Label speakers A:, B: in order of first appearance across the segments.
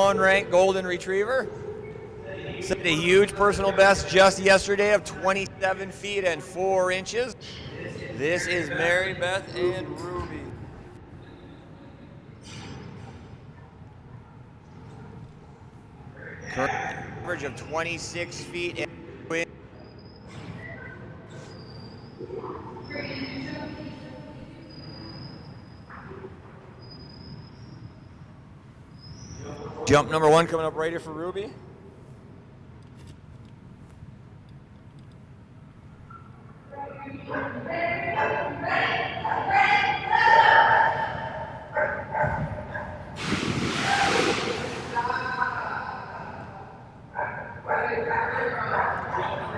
A: ranked golden retriever. Set a huge personal best just yesterday of 27 feet and 4 inches. This is Mary Beth and Ruby. Current average of 26 feet and 2 inches. Jump number 1 coming up right here for Ruby.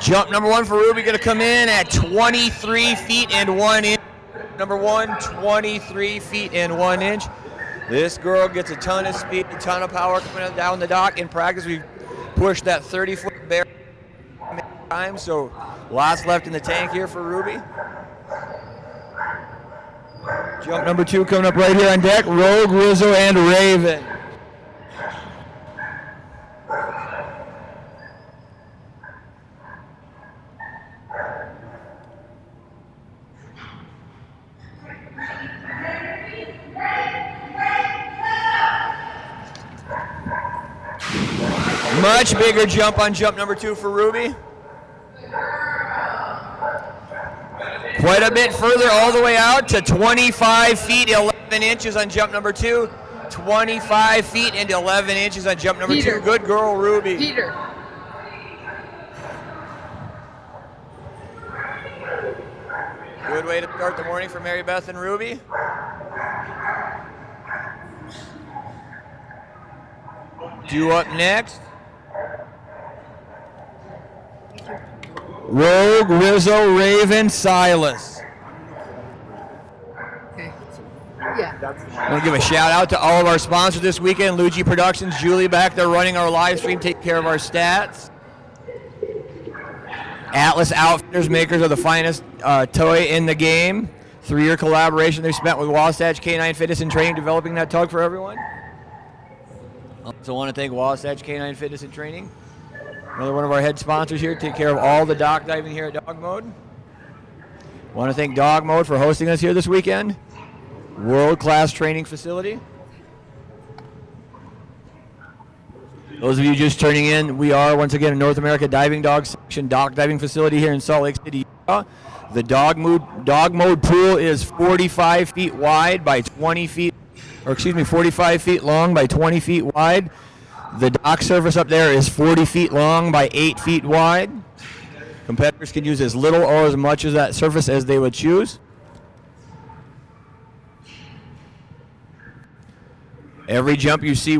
A: Jump number 1 for Ruby going to come in at 23 feet and 1 inch. Number 1, 23 feet and 1 inch. This girl gets a ton of speed, a ton of power coming down the dock. In practice, we've pushed that 30-foot barrier many times, so lots left in the tank here for Ruby. Jump number 2 coming up right here on deck, Rogue, Rizzo, and Raven. Much bigger jump on jump number 2 for Ruby. Quite a bit further all the way out to 25 feet 11 inches on jump number 2. 25 feet and 11 inches on jump number 2. Good girl, Ruby.
B: Peter.
A: Good way to start the morning for Mary Beth and Ruby. Due up next, Rogue, Rizzo, Raven, Silas.
B: Okay. Yeah.
A: I want to give a shout out to all of our sponsors this weekend. Luigi Productions, Julie back there running our live stream, taking care of our stats. Atlas Outfitters, makers of the finest toy in the game. 3-year collaboration they spent with Wasatch Canine Fitness and Training, developing that tug for everyone. Also want to thank Wasatch Canine Fitness and Training, another one of our head sponsors here, take care of all the dock diving here at Dogmode. Want to thank Dogmode for hosting us here this weekend. World-class training facility. Those of you just turning in, we are once again a North America Diving Dog Section dock diving facility here in Salt Lake City, Utah. The Dogmode pool is 45 feet wide by 20 feet, or excuse me, 45 feet long by 20 feet wide. The dock surface up there is 40 feet long by 8 feet wide. Competitors can use as little or as much of that surface as they would choose. Every jump you see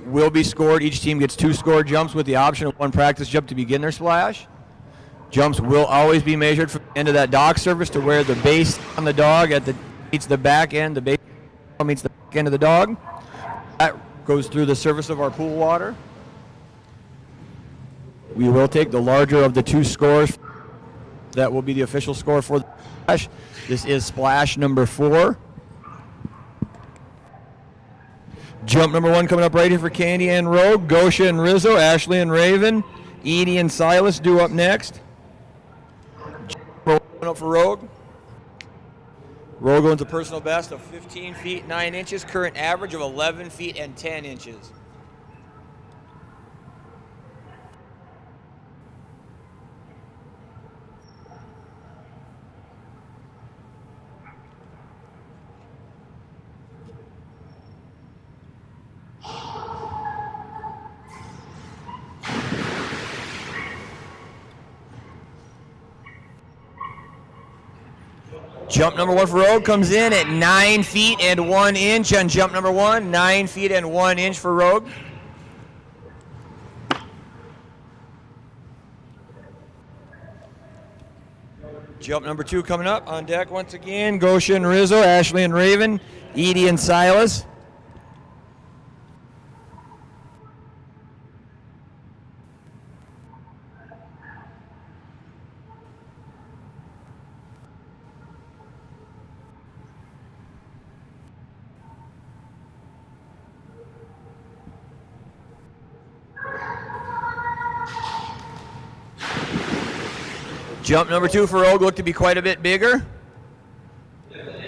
A: will be scored. Each team gets 2 scored jumps with the option of 1 practice jump to begin their splash. Jumps will always be measured from the end of that dock surface to where the base on the dog meets the back end. The base meets the back end of the dog. That goes through the surface of our pool water. We will take the larger of the 2 scores. That will be the official score for the splash. This is splash number 4. Jump number 1 coming up right here for Candy and Rogue, Gosha and Rizzo, Ashley and Raven, Edie and Silas due up next. Jump number 1 up for Rogue. Rogue owns a personal best of 15 feet 9 inches, current average of 11 feet and 10 inches. Jump number 1 for Rogue comes in at 9 feet and 1 inch on jump number 1. 9 feet and 1 inch for Rogue. Jump number 2 coming up on deck once again. Gosha and Rizzo, Ashley and Raven, Edie and Silas. Jump number 2 for Rogue looked to be quite a bit bigger.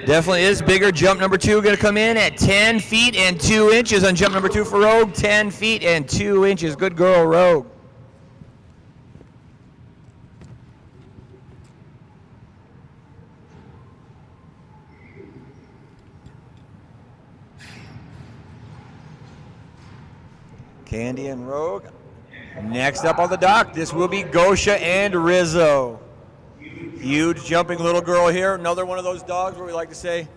A: Definitely is bigger. Jump number 2 going to come in at 10 feet and 2 inches on jump number 2 for Rogue. 10 feet and 2 inches. Good girl, Rogue. Candy and Rogue. Next up on the dock, this will be Gosha and Rizzo. Huge jumping little girl here. Another one of those dogs where we like to say,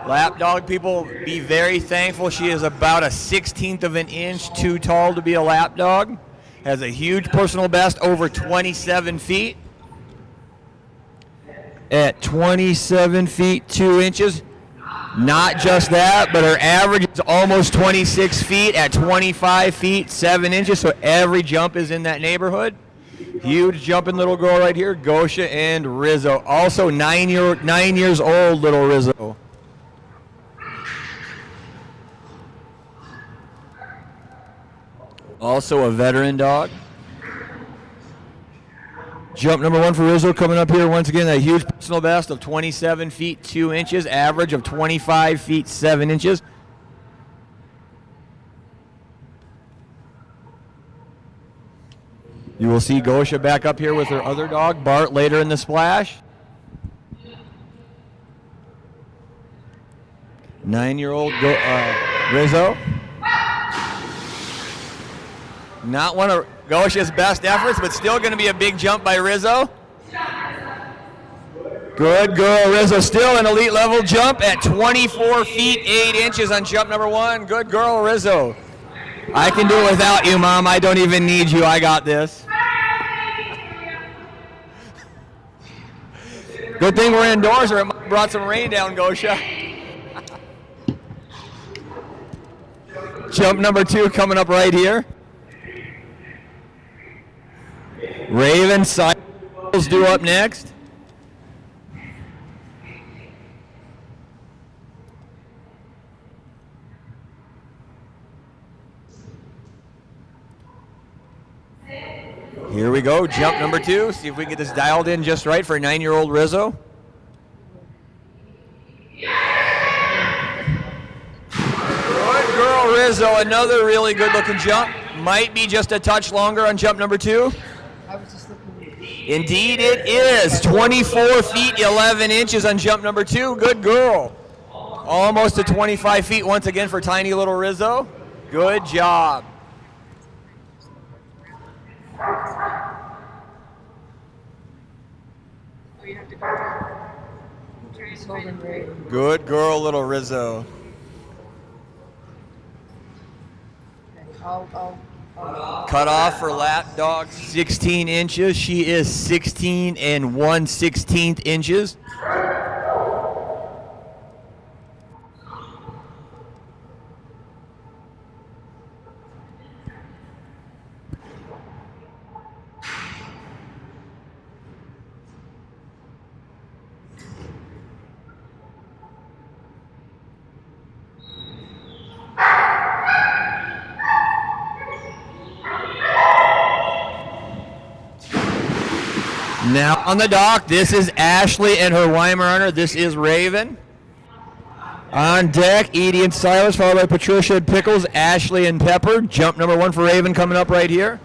A: lap dog people, be very thankful. She is about a 1/16 of an inch too tall to be a lap dog. Has a huge personal best, over 27 feet. At 27 feet, 2 inches. Not just that, but her average is almost 26 feet at 25 feet, 7 inches, so every jump is in that neighborhood. Huge jumping little girl right here, Gosha and Rizzo. Also 9 years old little Rizzo. Also a veteran dog. Jump number 1 for Rizzo coming up here once again, a huge personal best of 27 feet 2 inches, average of 25 feet 7 inches. You will see Gosha back up here with her other dog, Bart, later in the splash. 9-year-old Rizzo. Not one of Gosha's best efforts, but still going to be a big jump by Rizzo. Good girl, Rizzo. Still an elite level jump at 24 feet 8 inches on jump number 1. Good girl, Rizzo. I can do it without you, Mom. I don't even need you. I got this. Good thing we're indoors or it might have brought some rain down, Gosha. Jump number 2 coming up right here. Raven Cycles due up next. Here we go, jump number 2. See if we can get this dialed in just right for 9-year-old Rizzo. Good girl, Rizzo. Another really good looking jump. Might be just a touch longer on jump number 2. Indeed it is. 24 feet 11 inches on jump number 2. Good girl. Almost to 25 feet once again for tiny little Rizzo. Good job. Good girl, little Rizzo. Cut off for lap dog 16 inches. She is 16 and 1/16 inches. Now on the dock, this is Ashley and her Weimaraner. This is Raven. On deck, Edie and Silas, followed by Patricia and Pickles, Ashley and Pepper. Jump number 1 for Raven coming up right here.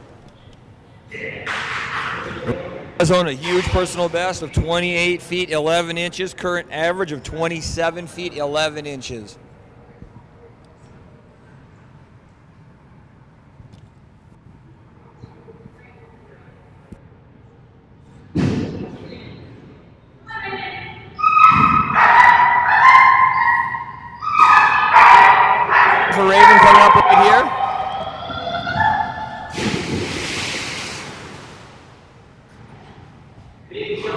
A: Has on a huge personal best of 28 feet 11 inches, current average of 27 feet 11 inches. For Raven coming up right here.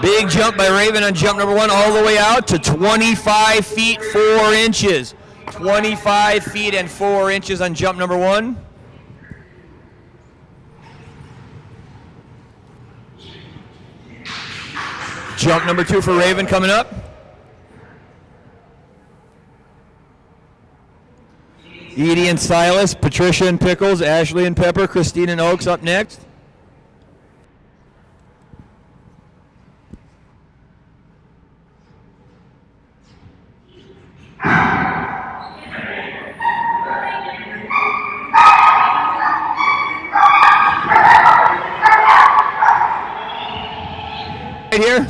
A: Big jump by Raven on jump number 1 all the way out to 25 feet 4 inches. 25 feet and 4 inches on jump number 1. Jump number 2 for Raven coming up. Edie and Silas, Patricia and Pickles, Ashley and Pepper, Christine and Oaks up next. Right here.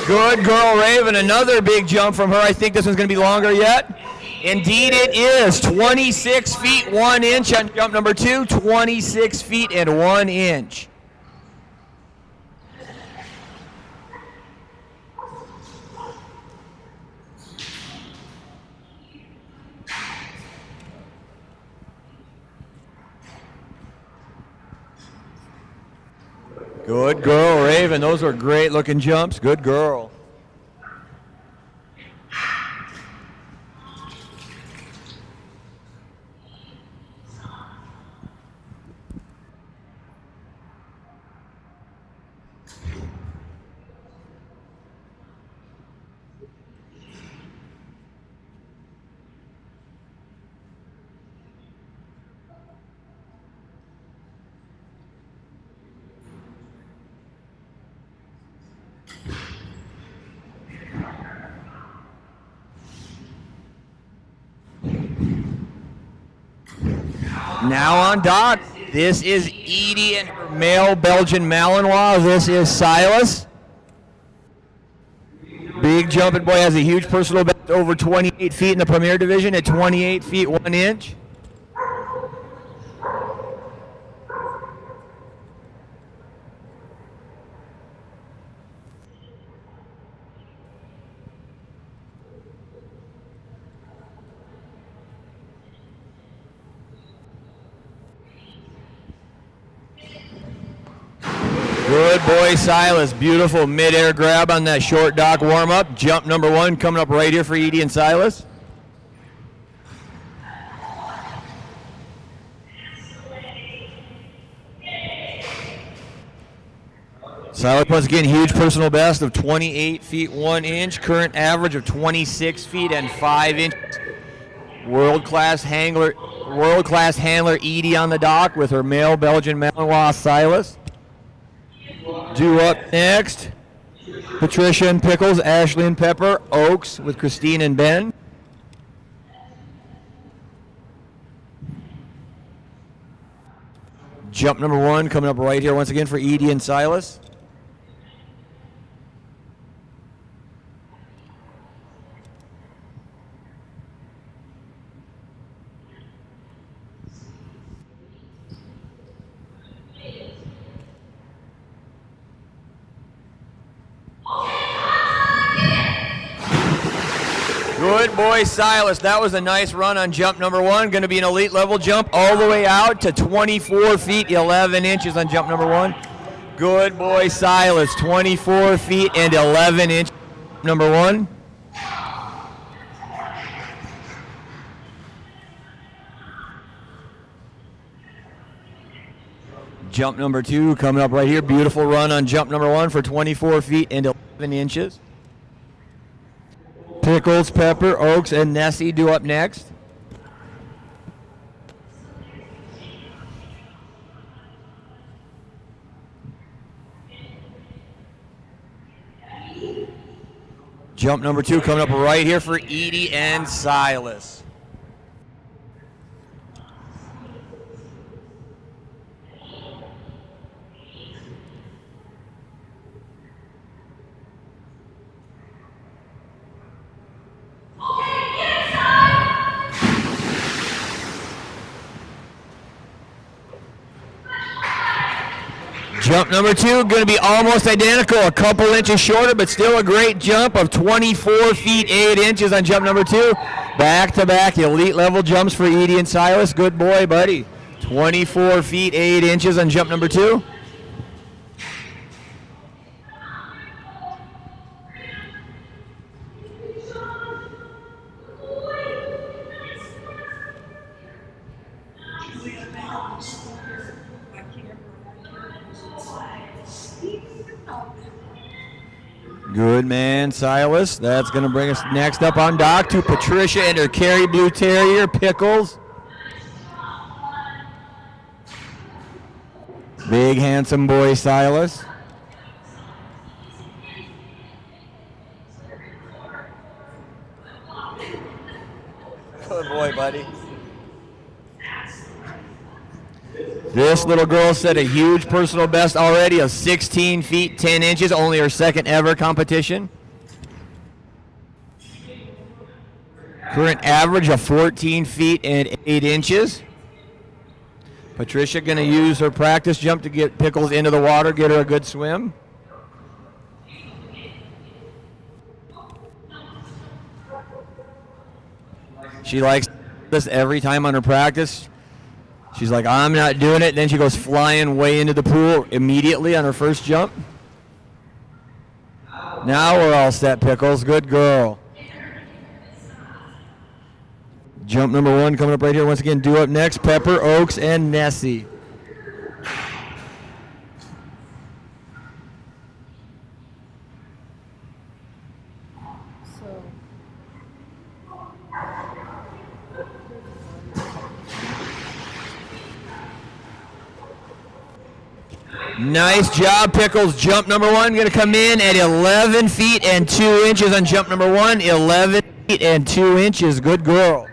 A: Good girl, Raven. Another big jump from her. I think this one's going to be longer yet. Indeed it is. 26 feet 1 inch on jump number 2. 26 feet and 1 inch. Good girl, Raven. Those were great looking jumps. Good girl. Now on dock, this is Edie and her male Belgian Malinois. This is Silas. Big jumping boy, has a huge personal best, over 28 feet in the Premier Division at 28 feet 1 inch. Good boy, Silas. Beautiful mid-air grab on that short dock warm-up. Jump number 1 coming up right here for Edie and Silas. Silas once again, huge personal best of 28 feet 1 inch. Current average of 26 feet and 5 inches. World-class handler Edie on the dock with her male Belgian Malinois Silas. Due up next, Patricia and Pickles, Ashley and Pepper, Oaks with Christine and Ben. Jump number 1 coming up right here once again for Edie and Silas. Good boy, Silas. That was a nice run on jump number 1. Going to be an elite level jump all the way out to 24 feet 11 inches on jump number 1. Good boy, Silas. 24 feet and 11 inches. Number 1. Jump number 2 coming up right here. Beautiful run on jump number 1 for 24 feet and 11 inches. Pickles, Pepper, Oaks, and Nessie due up next. Jump number 2 coming up right here for Edie and Silas. Jump number 2 going to be almost identical, a couple inches shorter, but still a great jump of 24 feet 8 inches on jump number 2. Back-to-back elite level jumps for Edie and Silas. Good boy, buddy. 24 feet 8 inches on jump number 2. Good man, Silas. That's going to bring us next up on dock to Patricia and her Kerry Blue Terrier, Pickles. Big, handsome boy, Silas. This little girl set a huge personal best already of 16 feet 10 inches, only her second ever competition. Current average of 14 feet and 8 inches. Patricia going to use her practice jump to get Pickles into the water, get her a good swim. She likes this every time on her practice. She's like, I'm not doing it. Then she goes flying way into the pool immediately on her first jump. Now we're all set, Pickles. Good girl. Jump number 1 coming up right here. Once again, due up next, Pepper, Oaks, and Nessie. Nice job, Pickles. Jump number 1 going to come in at 11 feet and 2 inches on jump number 1. 11 feet and 2 inches. Good girl.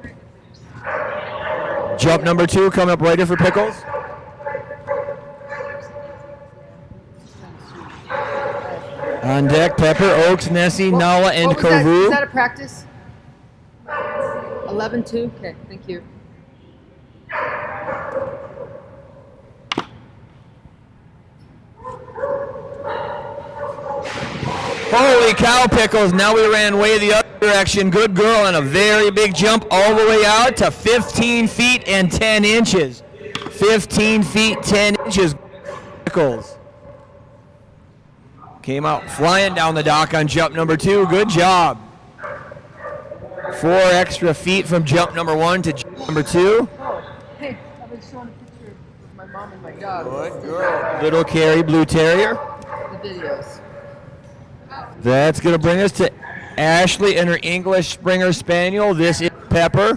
A: Jump number 2 coming up right here for Pickles. On deck, Pepper, Oaks, Nessie, Nala, and Kovu.
B: Is that a practice? 11-2? Okay, thank you.
A: Holy cow, Pickles. Now we ran way the other direction. Good girl, and a very big jump all the way out to 15 feet and 10 inches. 15 feet, 10 inches. Pickles. Came out flying down the dock on jump number 2. Good job. 4 extra feet from jump number 1 to jump number 2.
B: Oh, hey, I've been showing a picture of my mom and my dog.
A: Good girl. Little Carrie Blue Terrier.
B: The videos.
A: That's going to bring us to Ashley and her English Springer Spaniel. This is Pepper.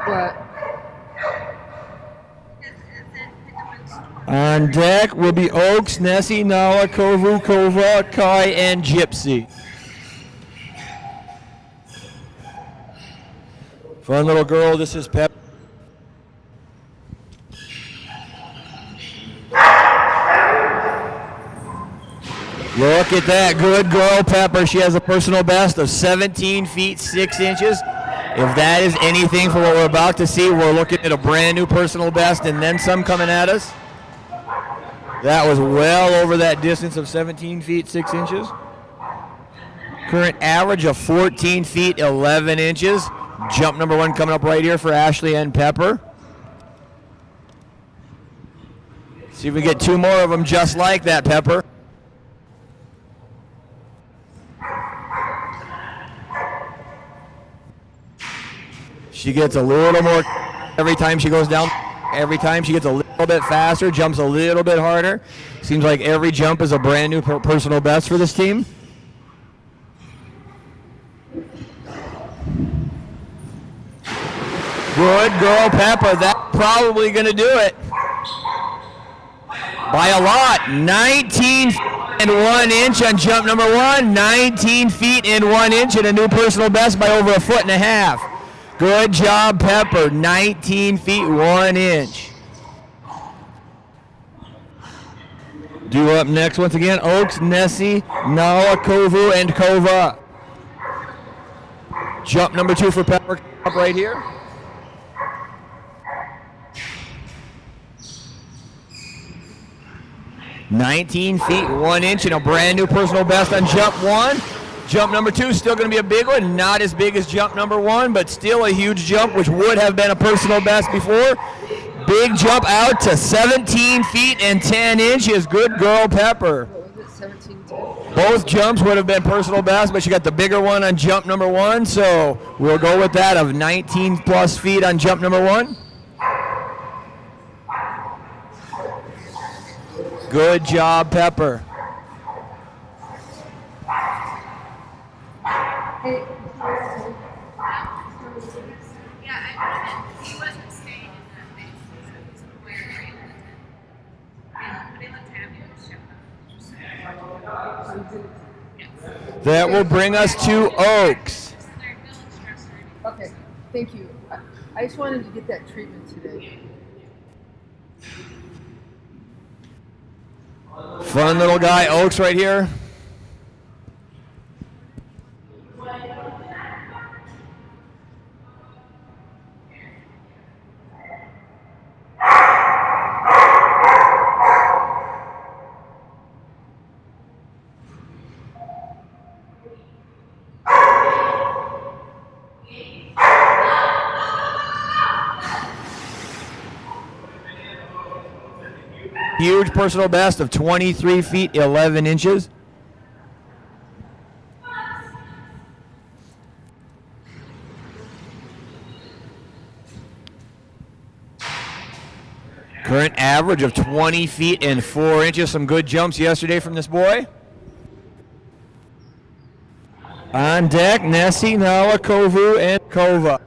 B: What?
A: On deck will be Oaks, Nessie, Nala, Kovu, Kova, Kai, and Gypsy. Fun little girl. This is Pepper. Look at that. Good girl, Pepper. She has a personal best of 17 feet 6 inches. If that is anything for what we're about to see, we're looking at a brand new personal best and then some coming at us. That was well over that distance of 17 feet 6 inches. Current average of 14 feet 11 inches. Jump number 1 coming up right here for Ashley and Pepper. See if we get 2 more of them just like that, Pepper. She gets a little more every time she goes down. Every time she gets a little bit faster, jumps a little bit harder. Seems like every jump is a brand new personal best for this team. Good girl, Pepper. That's probably going to do it. By a lot. 19 and 1 inch on jump number 1. 19 feet and 1 inch and a new personal best by over 1.5 feet. Good job, Pepper. 19 feet 1 inch. Due up next, once again, Oaks, Nessie, Nala, Kovu, and Kova. Jump number 2 for Pepper up right here. "19 feet 1 inch and a brand new personal best on jump 1. Jump number 2 is still going to be a big one. Not as big as jump number 1, but still a huge jump, which would have been a personal best before. Big jump out to 17 feet and 10 inches. Good girl, Pepper.
B: What was it, 17-10?
A: Both jumps would have been personal best, but she got the bigger one on jump number 1, so we'll go with that of 19 plus feet on jump number 1. Good job, Pepper. That will bring us to Oaks.
B: Okay, thank you. I just wanted to get that treatment today.
A: Fun little guy, Oaks right here. Huge personal best of 23 feet 11 inches. Current average of 20 feet and 4 inches. Some good jumps yesterday from this boy. On deck, Nessie, Nala, Kovu, and Kova.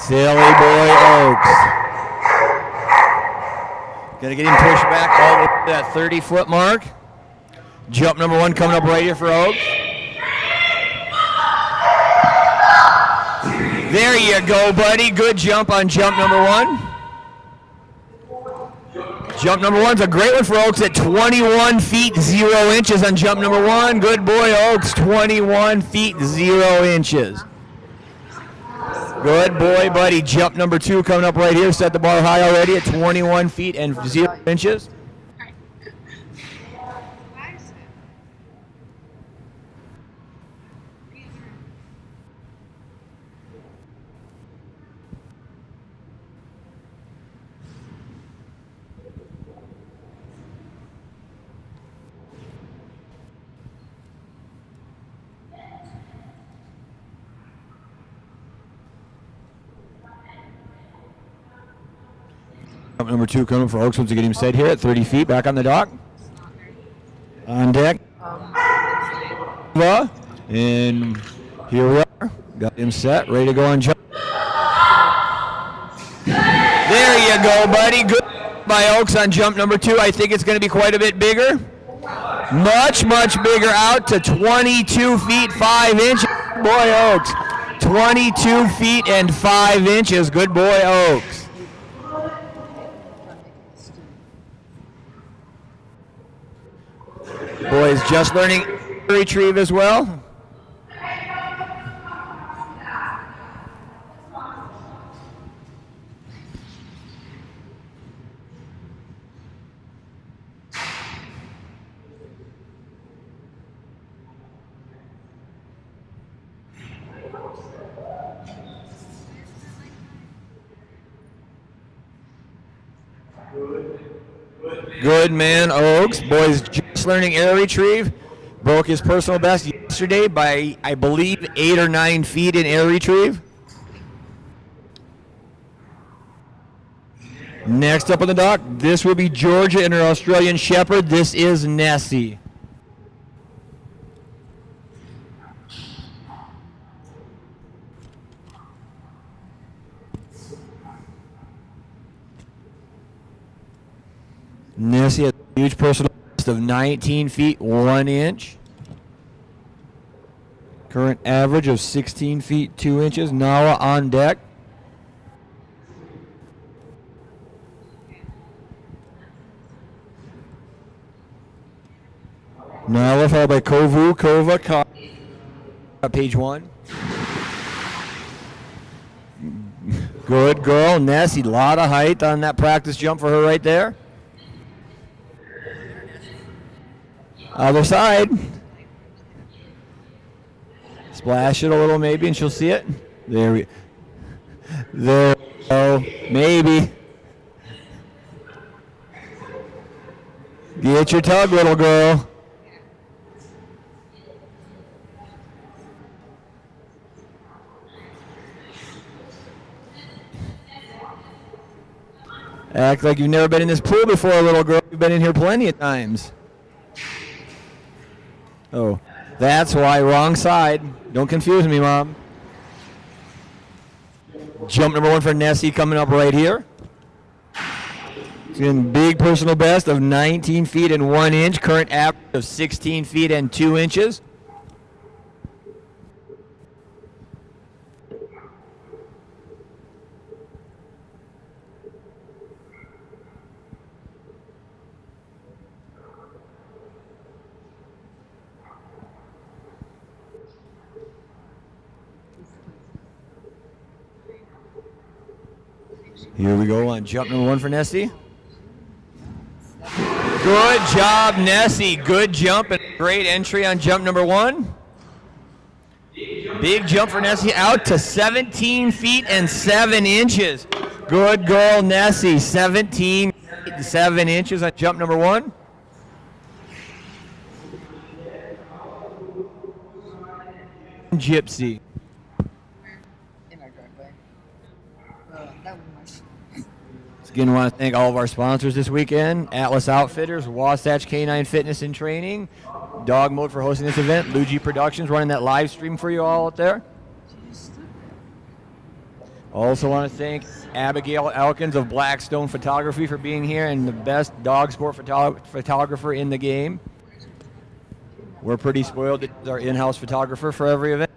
A: Silly boy Oaks. Gonna get him pushed back all the way to that 30-foot mark. Jump number 1 coming up right here for Oaks. There you go, buddy. Good jump on jump number 1. Jump number 1's a great one for Oaks at 21 feet 0 inches on jump number 1. Good boy, Oaks. 21 feet 0 inches. Good boy, buddy. Jump number 2 coming up right here. Set the bar high already at 21 feet and 0 inches. Jump number 2 coming for Oaks once to get him set here at 30 feet. Back on the dock. On deck. And here we are. Got him set, ready to go on jump. There you go, buddy. Good by Oaks on jump number 2. I think it's going to be quite a bit bigger. Much, much bigger out to 22 feet 5 inches. Good boy, Oaks. 22 feet and 5 inches. Good boy, Oaks. Boys just learning retrieve as well. Good man, Oaks. Boys just learning air retrieve. Broke his personal best yesterday by, I believe, 8 or 9 feet in air retrieve. Next up on the dock, this will be Georgia and her Australian Shepherd. This is Nessie. Nessie has a huge personal best of 19 feet 1 inch. Current average of 16 feet 2 inches. Nala on deck. Nala followed by Kovu, Kova, page 1. Good girl, Nessie. A lot of height on that practice jump for her right there. Other side. Splash it a little maybe and she'll see it. There we go. Maybe. Get your tug, little girl. Act like you've never been in this pool before, little girl. You've been in here plenty of times. Oh, that's why. Wrong side. Don't confuse me, Mom. Jump number 1 for Nessie coming up right here. She's getting big personal best of 19 feet and 1 inch. Current average of 16 feet and 2 inches. Here we go on jump number 1 for Nessie. Good job, Nessie. Good jump and great entry on jump number 1. Big jump for Nessie out to 17 feet and 7 inches. Good girl, Nessie. 17 feet and 7 inches on jump number 1. Gypsy. Again, want to thank all of our sponsors this weekend: Atlas Outfitters, Wasatch Canine Fitness and Training, Dogmode for hosting this event, Luigi Productions running that live stream for you all out there. Also want to thank Abigail Elkins of Blackstone Photography for being here and the best dog sport photographer in the game. We're pretty spoiled that he's our in-house photographer for every event.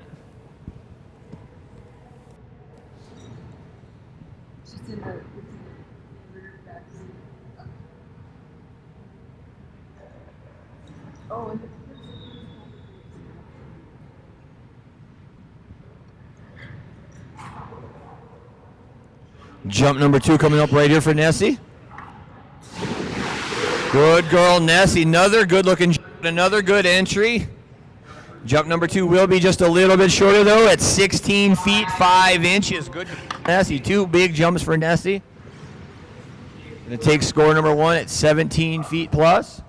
A: Jump number 2 coming up right here for Nessie. Good girl, Nessie. Another good looking jump, another good entry. Jump number 2 will be just a little bit shorter though at 16 feet 5 inches. Good Nessie. 2 big jumps for Nessie. Gonna take score number 1 at 17 feet plus.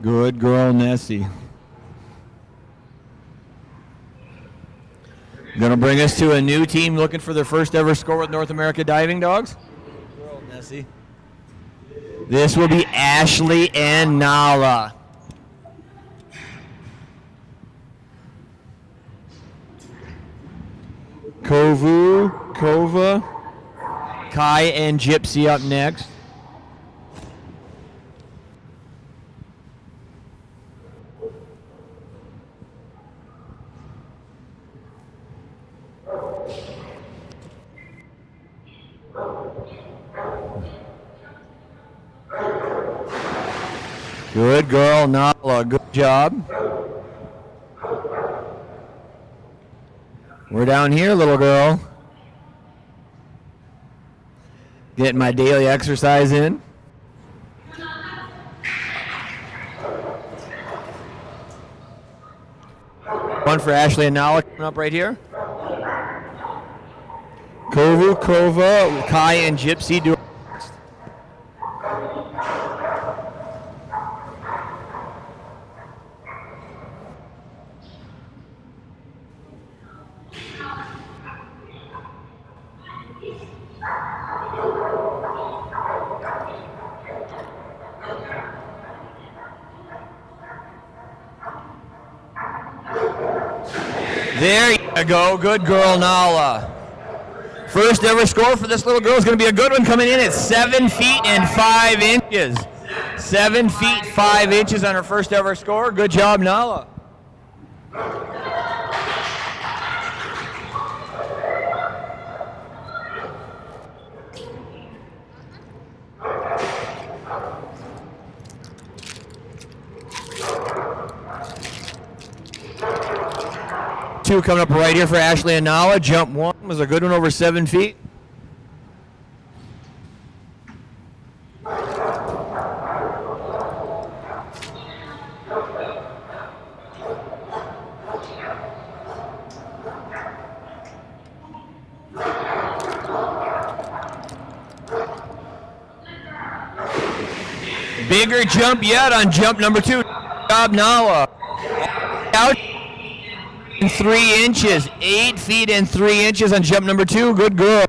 A: Good girl, Nessie. Going to bring us to a new team looking for their first ever score with North America Diving Dogs. Good girl, Nessie. This will be Ashley and Nala. Kovu, Kova, Kai, and Gypsy up next. Good girl, Nala. Good job. We're down here, little girl. Getting my daily exercise in. One for Ashley and Nala coming up right here. Kovu, Kova, Kai, and Gypsy do. There you go. Good girl, Nala. First ever score for this little girl is going to be a good one, coming in at 7 feet and 5 inches. 7 feet 5 inches on her first ever score. Good job, Nala. Two coming up right here for Ashley and Nala. Jump 1 was a good one over 7 feet. Bigger jump yet on jump number 2. Good job, Nala. Out and 3 inches. 8 feet and 3 inches on jump number 2. Good girl.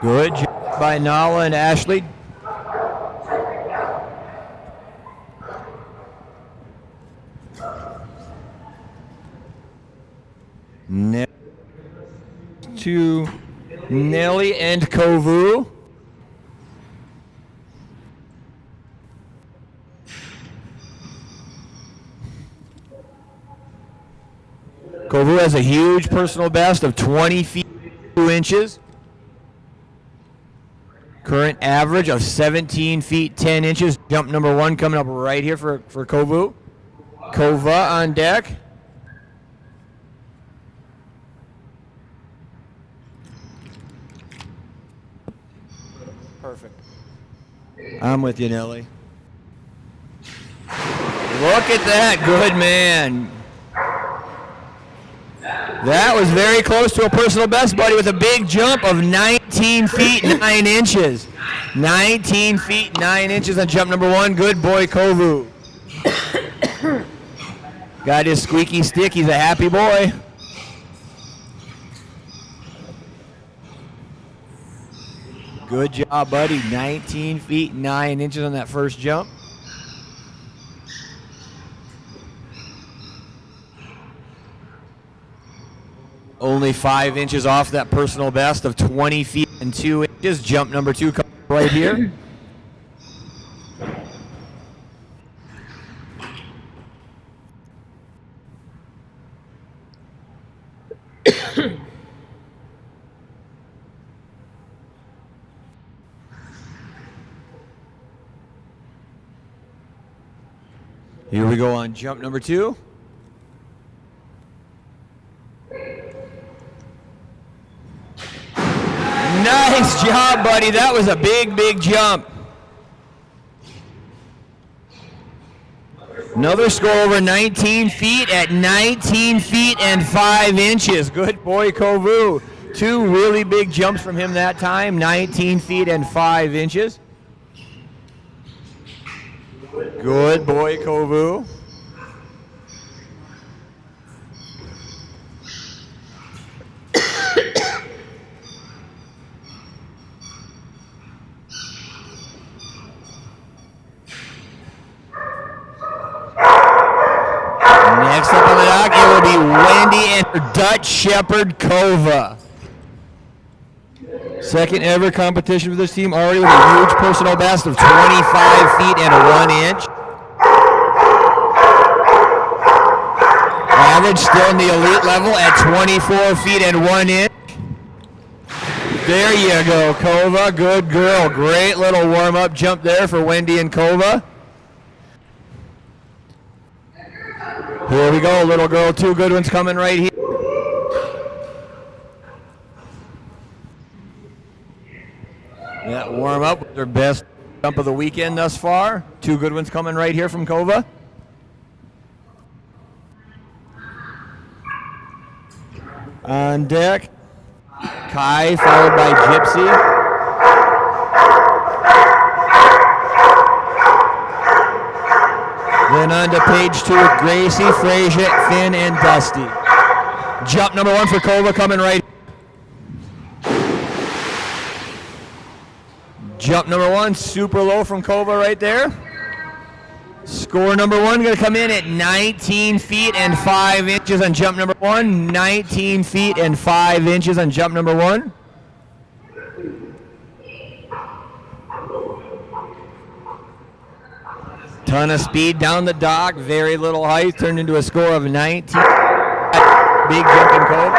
A: Good job by Nala and Ashley. Next to Nelly and Kovu. Kovu has a huge personal best of 20 feet 2 inches. Current average of 17 feet 10 inches. Jump number 1 coming up right here for Kovu. Kova on deck. Perfect. I'm with you, Nelly. Look at that. Good man. That was very close to a personal best, buddy, with a big jump of 19 feet 9 inches. 19 feet 9 inches on jump number 1. Good boy, Kovu. Got his squeaky stick. He's a happy boy. Good job, buddy. 19 feet 9 inches on that first jump. Only 5 inches off that personal best of 20 feet and 2 inches. Jump number 2 comes right here. Here we go on jump number 2. Nice job, buddy. That was a big, big jump. Another score over 19 feet at 19 feet and 5 inches. Good boy, Kovu. 2 really big jumps from him that time. 19 feet and 5 inches. Good boy, Kovu. Next up on the dock, it will be Wendy and her Dutch Shepherd Kova. Second ever competition for this team, already with a huge personal best of 25 feet and 1 inch. Average still in the elite level at 24 feet and 1 inch. There you go, Kova. Good girl. Great little warm-up jump there for Wendy and Kova. Here we go, little girl. 2 good ones coming right here. That warm up with their best jump of the weekend thus far. 2 good ones coming right here from Kova. On deck, Kai followed by Gypsy. Then on to page 2 with Gracie, Frazier, Finn, and Dusty. Jump number 1 for Kova coming right. Jump number 1, super low from Kova right there. Score number 1 going to come in at 19 feet and 5 inches on jump number 1. 19 feet and 5 inches on jump number 1. Ton of speed down the dock, very little height, turned into a score of 19. Big jumping Cove.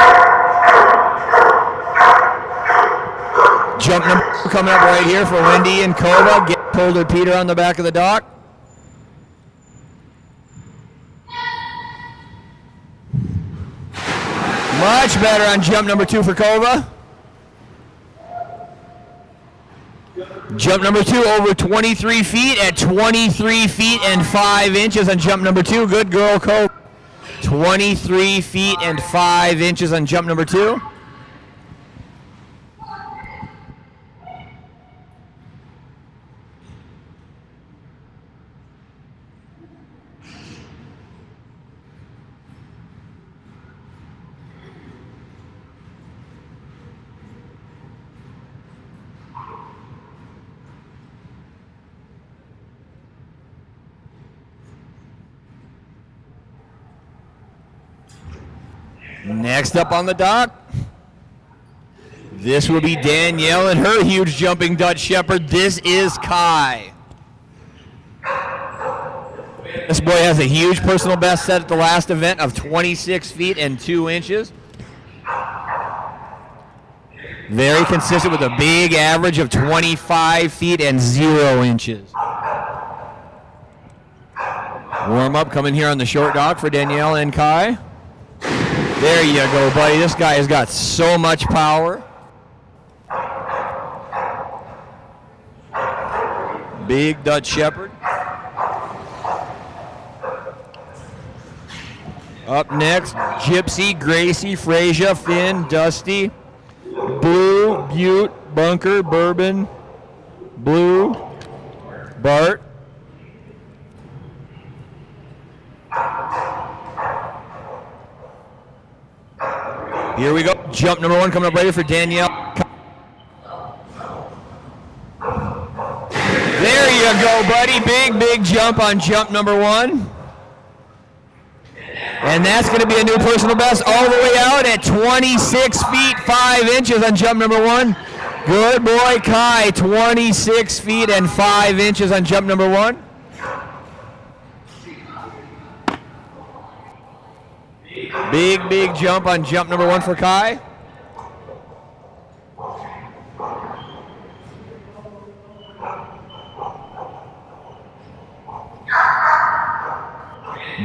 A: Jump number 2 coming up right here for Wendy and Kova. Get Colder Peter on the back of the dock. Much better on jump number 2 for Kova. Jump number 2 over 23 feet at 23 feet and 5 inches on jump number 2. Good girl, Kova. 23 feet and 5 inches on jump number 2. Next up on the dock, this will be Danielle and her huge jumping Dutch Shepherd. This is Kai. This boy has a huge personal best set at the last event of 26 feet and 2 inches. Very consistent with a big average of 25 feet and 0 inches. Warm up coming here on the short dock for Danielle and Kai. There you go, buddy. This guy has got so much power. Big Dutch Shepherd. Up next, Gypsy, Gracie, Frasier, Finn, Dusty, Blue, Butte, Bunker, Bourbon, Blue, Bart. Here we go. Jump number 1 coming up right here for Danielle. There you go, buddy. Big jump on jump number 1. And that's going to be a new personal best all the way out at 26 feet 5 inches on jump number 1. Good boy, Kai. 26 feet and 5 inches on jump number 1. Big jump on jump number 1 for Kai.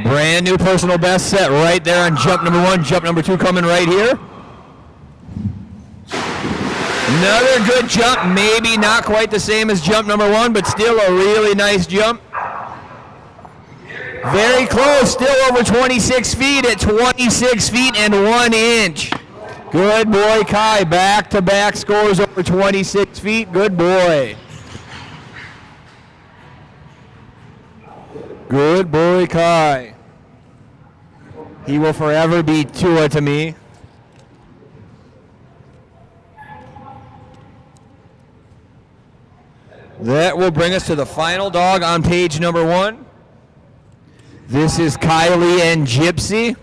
A: Brand new personal best set right there on jump number 1. Jump number 2 coming right here. Another good jump. Maybe not quite the same as jump number 1, but still a really nice jump. Very close, still over 26 feet at 26 feet and 1 inch. Good boy, Kai. Back-to-back scores over 26 feet. Good boy. Good boy, Kai. He will forever be Tua to me. That will bring us to the final dog on page number 1. This is Kylie and Gypsy.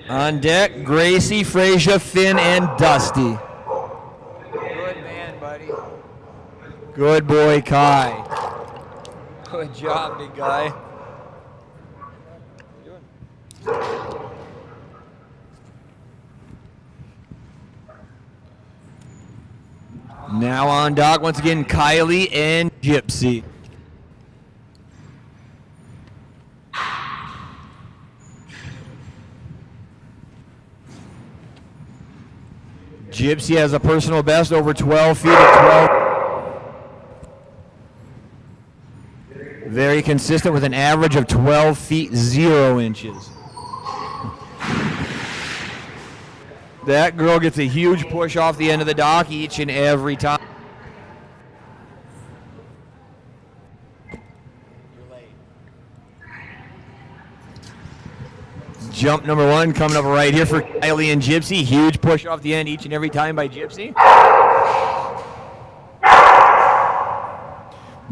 A: On deck, Gracie, Frasier, Finn, and Dusty. Good man, buddy. Good boy, Kai. Good job, big guy. Now on dock, once again, Kylie and Gypsy. Gypsy has a personal best over 12 feet at 12. Very consistent with an average of 12 feet 0 inches. That girl gets a huge push off the end of the dock each and every time. Jump number 1 coming up right here for Kylie and Gypsy. Huge push off the end each and every time by Gypsy.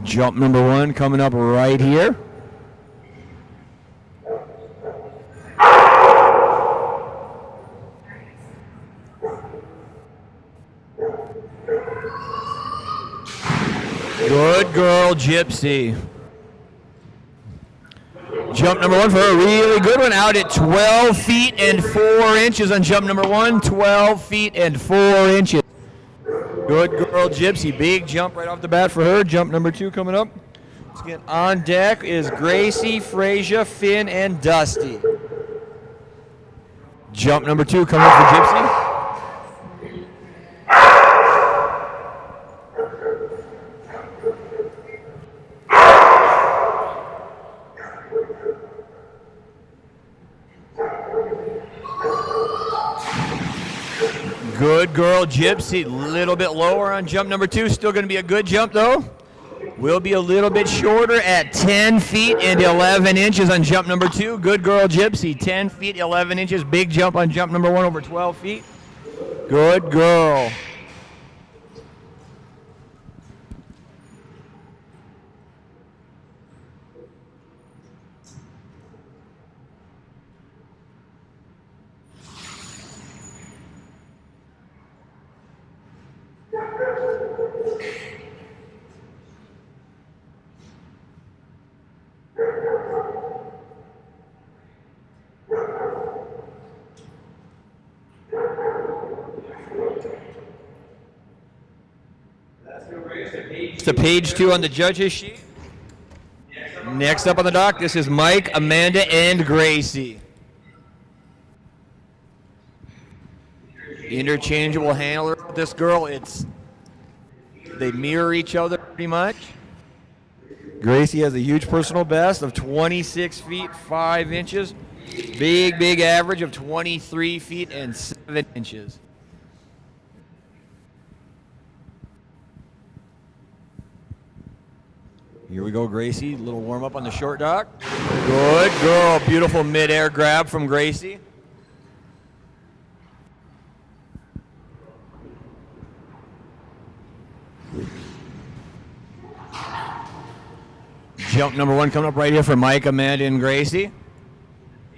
A: Jump number 1 coming up right here. Good girl, Gypsy. Jump number 1 for a really good one, out at 12 feet and 4 inches on jump number 1. 12 feet and 4 inches. Good girl, Gypsy. Big jump right off the bat for her. Jump number 2 coming up. Let's get on deck is Gracie, Frasier, Finn, and Dusty. Jump number 2 coming up for Gypsy. Good girl, Gypsy. A little bit lower on jump number 2. Still going to be a good jump, though. Will be a little bit shorter at 10 feet and 11 inches on jump number 2. Good girl, Gypsy. 10 feet, 11 inches. Big jump on jump number 1 over 12 feet. Good girl. to page 2 on the judges sheet. Next up on the dock, this is Mike, Amanda, and Gracie. Interchangeable handler with this girl. They mirror each other pretty much. Gracie has a huge personal best of 26 feet 5 inches. Big average of 23 feet and 7 inches. Here we go, Gracie. Little warm up on the short dock. Good girl. Beautiful mid-air grab from Gracie. Jump number 1 coming up right here for Mike, Amanda, and Gracie.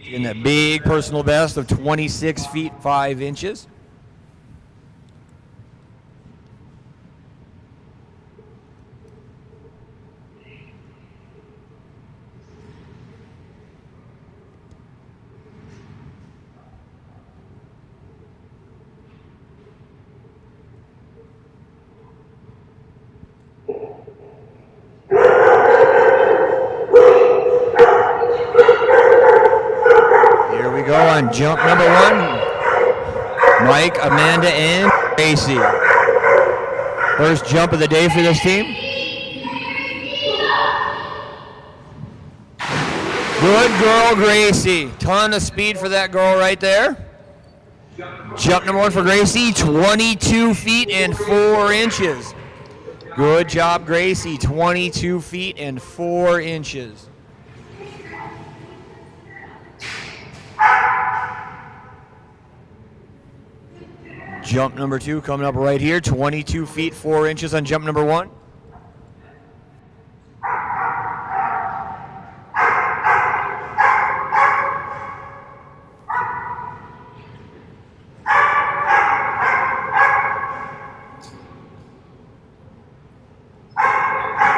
A: In that big personal best of 26 feet 5 inches. Go on jump number 1, Mike, Amanda, and Gracie. First jump of the day for this team. Good girl, Gracie. Ton of speed for that girl right there. Jump number 1 for Gracie, 22 feet and 4 inches. Good job, Gracie, 22 feet and 4 inches. Jump number 2 coming up right here, 22 feet 4 inches on jump number 1.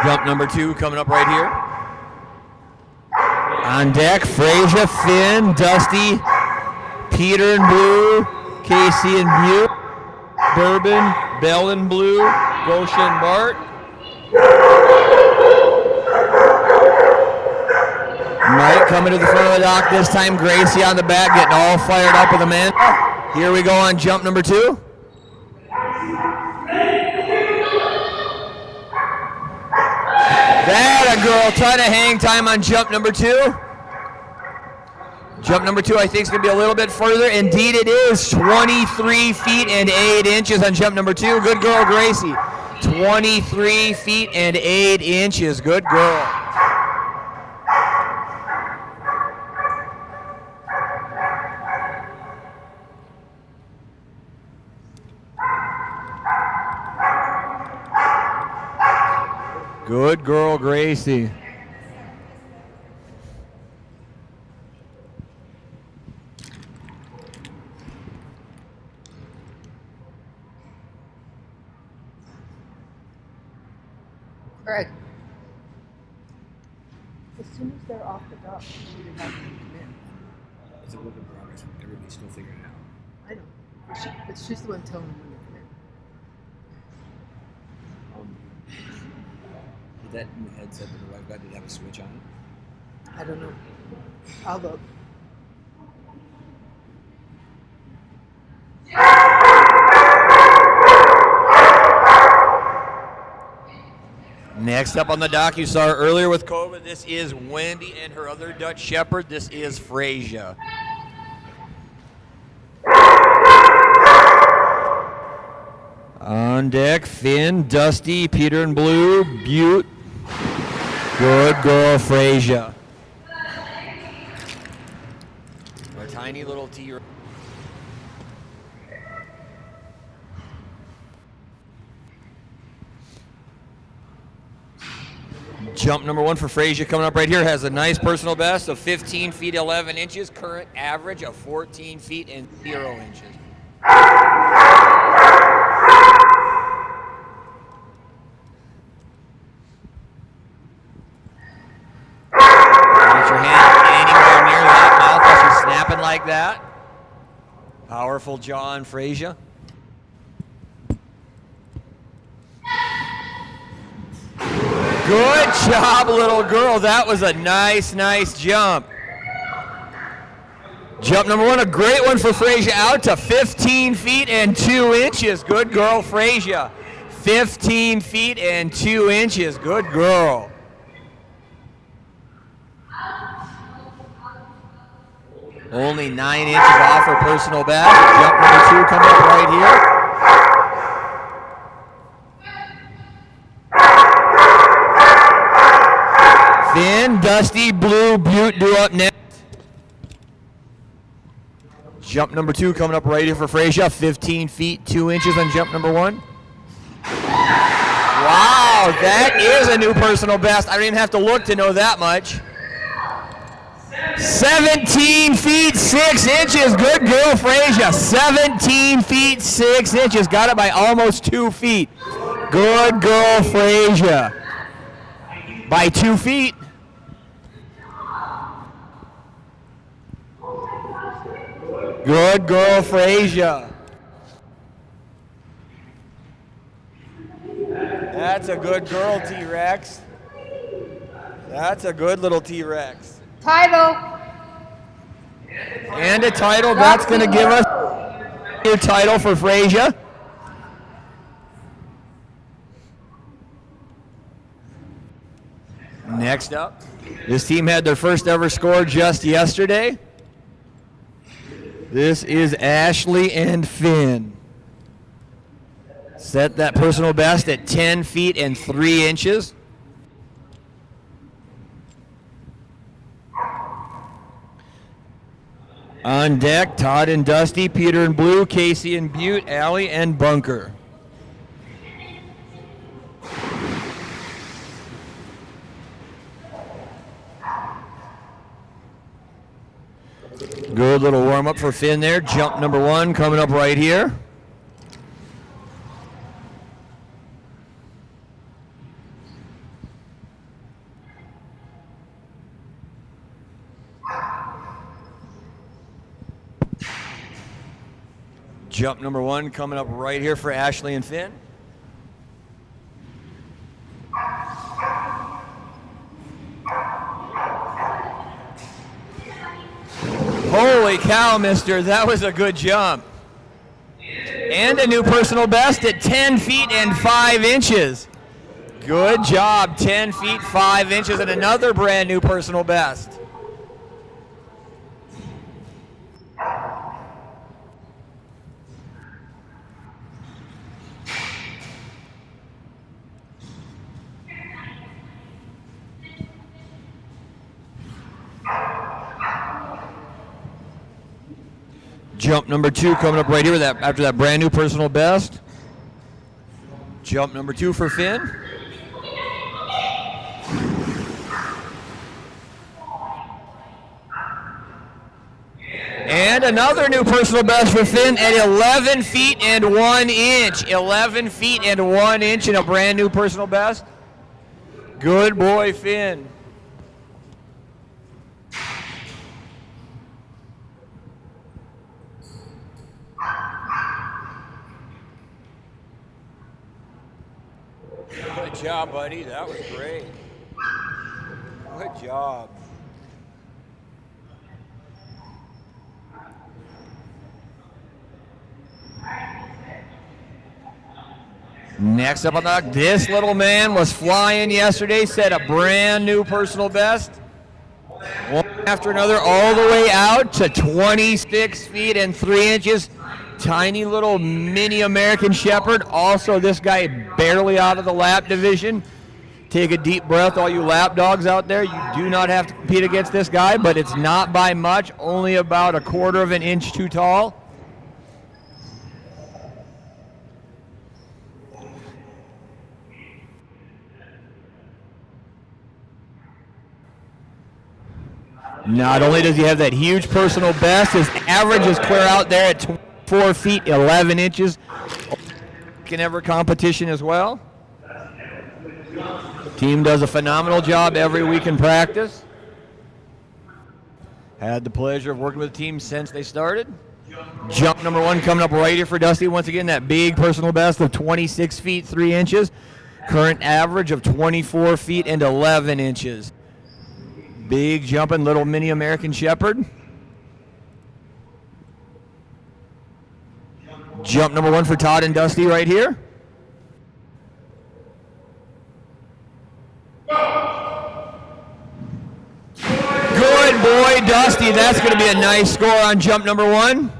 A: Jump number 2 coming up right here. On deck, Frasier, Finn, Dusty, Peter and Blue, Casey and Butte, Bourbon, Bell and Blue, Goshen and Bart. Mike coming to the front of the dock this time. Gracie on the back, getting all fired up with Amanda. Here we go on jump number 2. That a girl, ton of hang time on jump number 2. Jump number 2, I think, is going to be a little bit further. Indeed, it is 23 feet and 8 inches on jump number 2. Good girl, Gracie. 23 feet and 8 inches. Good girl. Good girl, Gracie.
B: Greg, as soon as they're off the dock, you should have them come in.
C: It's a work in progress. Everybody's still figuring it out.
B: I know. But she's the one telling them when to come in.
C: Did that new headset that the wife got, did it have a switch on it?
B: I don't know. I'll look.
A: Next up on the dock, you saw her earlier with COVID. This is Wendy and her other Dutch Shepherd. This is Frasier. On deck, Finn, Dusty, Peter and Blue, Butte. Good girl, Frasier. Our tiny little T-Rex. Jump number 1 for Frasier coming up right here has a nice personal best of 15 feet 11 inches. Current average of 14 feet and 0 inches. Get your hand anywhere near that mouth as she's snapping like that. Powerful jaw on Frasier. Good job, little girl. That was a nice jump. Jump number 1, a great one for Freysia, out to 15 feet and 2 inches. Good girl, Freysia. 15 feet and 2 inches. Good girl. Only 9 inches off her personal best. Jump number 2 coming up right here. Finn, Dusty, Blue, Butte do up next. Jump number 2 coming up right here for Freysia. 15 feet, 2 inches on jump number 1. Wow, that is a new personal best. I didn't even have to look to know that much. 17 feet, 6 inches. Good girl, Freysia. 17 feet, 6 inches. Got it by almost 2 feet. Good girl, Freysia. By 2 feet. Good girl, Freysia. That's a good girl, T-Rex. That's a good little T-Rex.
B: Title.
A: And a title. That's going to give us a title for Freysia. Next up, this team had their first ever score just yesterday. This is Ashley and Finn. Set that personal best at 10 feet and 3 inches. On deck, Todd and Dusty, Peter and Blue, Casey and Butte, Allie and Bunker. Good little warm-up for Finn there. Jump number 1 coming up right here. Jump number 1 coming up right here for Ashley and Finn. Holy cow, mister, that was a good jump. And a new personal best at 10 feet and 5 inches. Good job, 10 feet, 5 inches, and another brand new personal best. Jump number 2 coming up right here after that brand new personal best. Jump number 2 for Finn. And another new personal best for Finn at 11 feet and 1 inch. 11 feet and 1 inch in a brand new personal best. Good boy, Finn. Good job, buddy. That was great. Good job. Next up on the dock, this little man was flying yesterday, set a brand new personal best. One after another, all the way out to 26 feet and 3 inches. Tiny little mini American Shepherd. Also, this guy barely out of the lap division. Take a deep breath, all you lap dogs out there. You do not have to compete against this guy, but it's not by much, only about 1/4 of an inch too tall. Not only does he have that huge personal best, his average is clear out there at 24 feet, 11 inches. In every competition as well. Team does a phenomenal job every week in practice. Had the pleasure of working with the team since they started. Jump number 1 coming up right here for Dusty. Once again, that big personal best of 26 feet, 3 inches. Current average of 24 feet and 11 inches. Big jumping little mini American Shepherd. Jump number 1 for Todd and Dusty right here. Good boy, Dusty. That's going to be a nice score on jump number 1.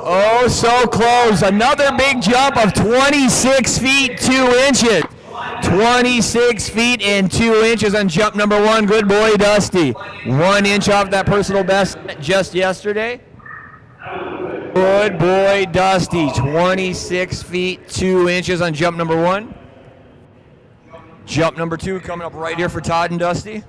A: Oh, so close. Another big jump of 26 feet, 2 inches. 26 feet and 2 inches on jump number 1. Good boy, Dusty. 1 inch off that personal best just yesterday. Good boy, Dusty. 26 feet, 2 inches on jump number 1. Jump number 2 coming up right here for Todd and Dusty.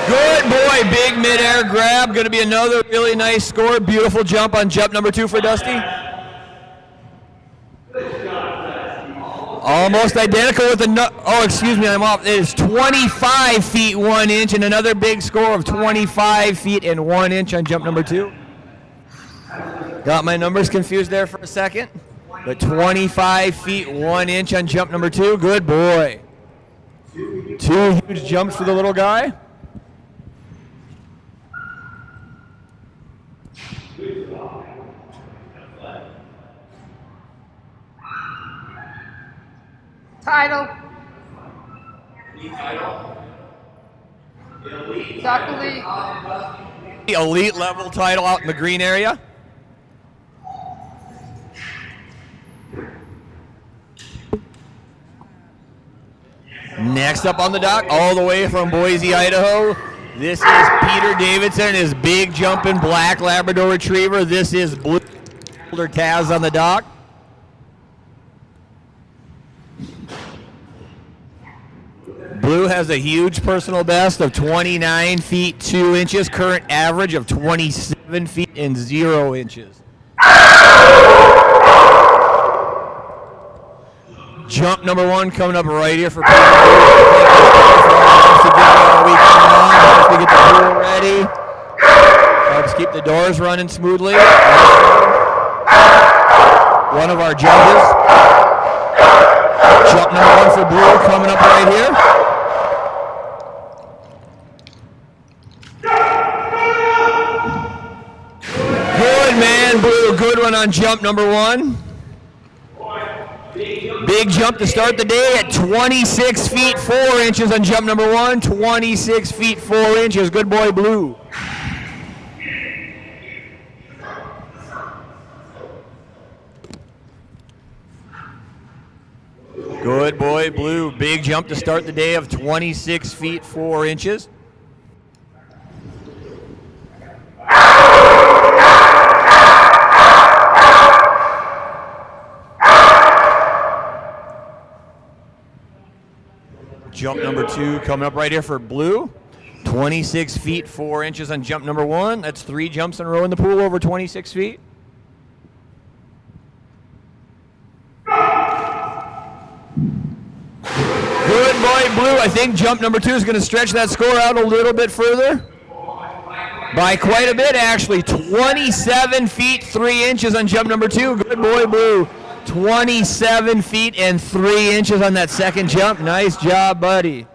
A: Good boy, big mid-air grab. Going to be another really nice score. Beautiful jump on jump number 2 for Dusty. Almost identical with excuse me, I'm off. It is 25 feet 1 inch and another big score of 25 feet and 1 inch on jump number 2. Got my numbers confused there for a second. But 25 feet 1 inch on jump number 2. Good boy. 2 huge jumps for the little guy.
B: Title. Soccer League.
A: Elite level title out in the green area. Next up on the dock, all the way from Boise, Idaho, this is Peter Davidson, his big jumping black Labrador Retriever. This is Blue Shoulder Taz on the dock. Blue has a huge personal best of 29 feet 2 inches, current average of 27 feet and 0 inches. Jump number 1 coming up right here for Peter. Helps we get the pool ready. Helps keep the doors running smoothly. One of our judges. Jump number 1 for Blue coming up right here. Good man, Blue. Good one on jump number 1. Big jump to start the day at 26 feet 4 inches on jump number 1. 26 feet 4 inches. Good boy, Blue. Good boy, Blue. Big jump to start the day of 26 feet 4 inches. Jump number 2 coming up right here for Blue. 26 feet 4 inches on jump number 1. That's 3 jumps in a row in the pool over 26 feet. Good boy, Blue. I think jump number 2 is going to stretch that score out a little bit further. By quite a bit, actually. 27 feet 3 inches on jump number 2. Good boy, Blue. 27 feet and 3 inches on that second jump. Nice job, buddy.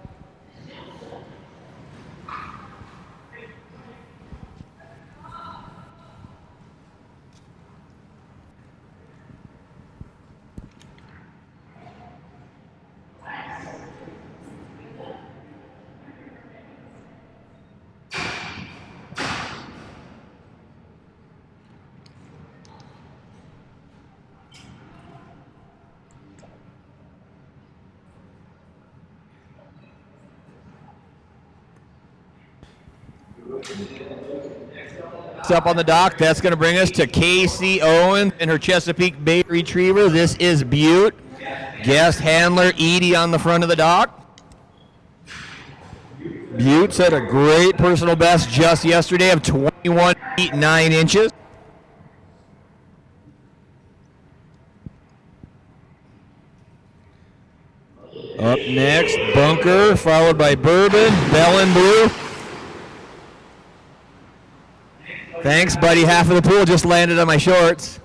A: Up on the dock, that's going to bring us to Casey Owens and her Chesapeake Bay Retriever. This is Butte. Guest handler Edie on the front of the dock. Butte set a great personal best just yesterday of 21 feet 9 inches. Up next, Bunker, followed by Bourbon, Bell and Blue. Thanks, buddy. Half of the pool just landed on my shorts.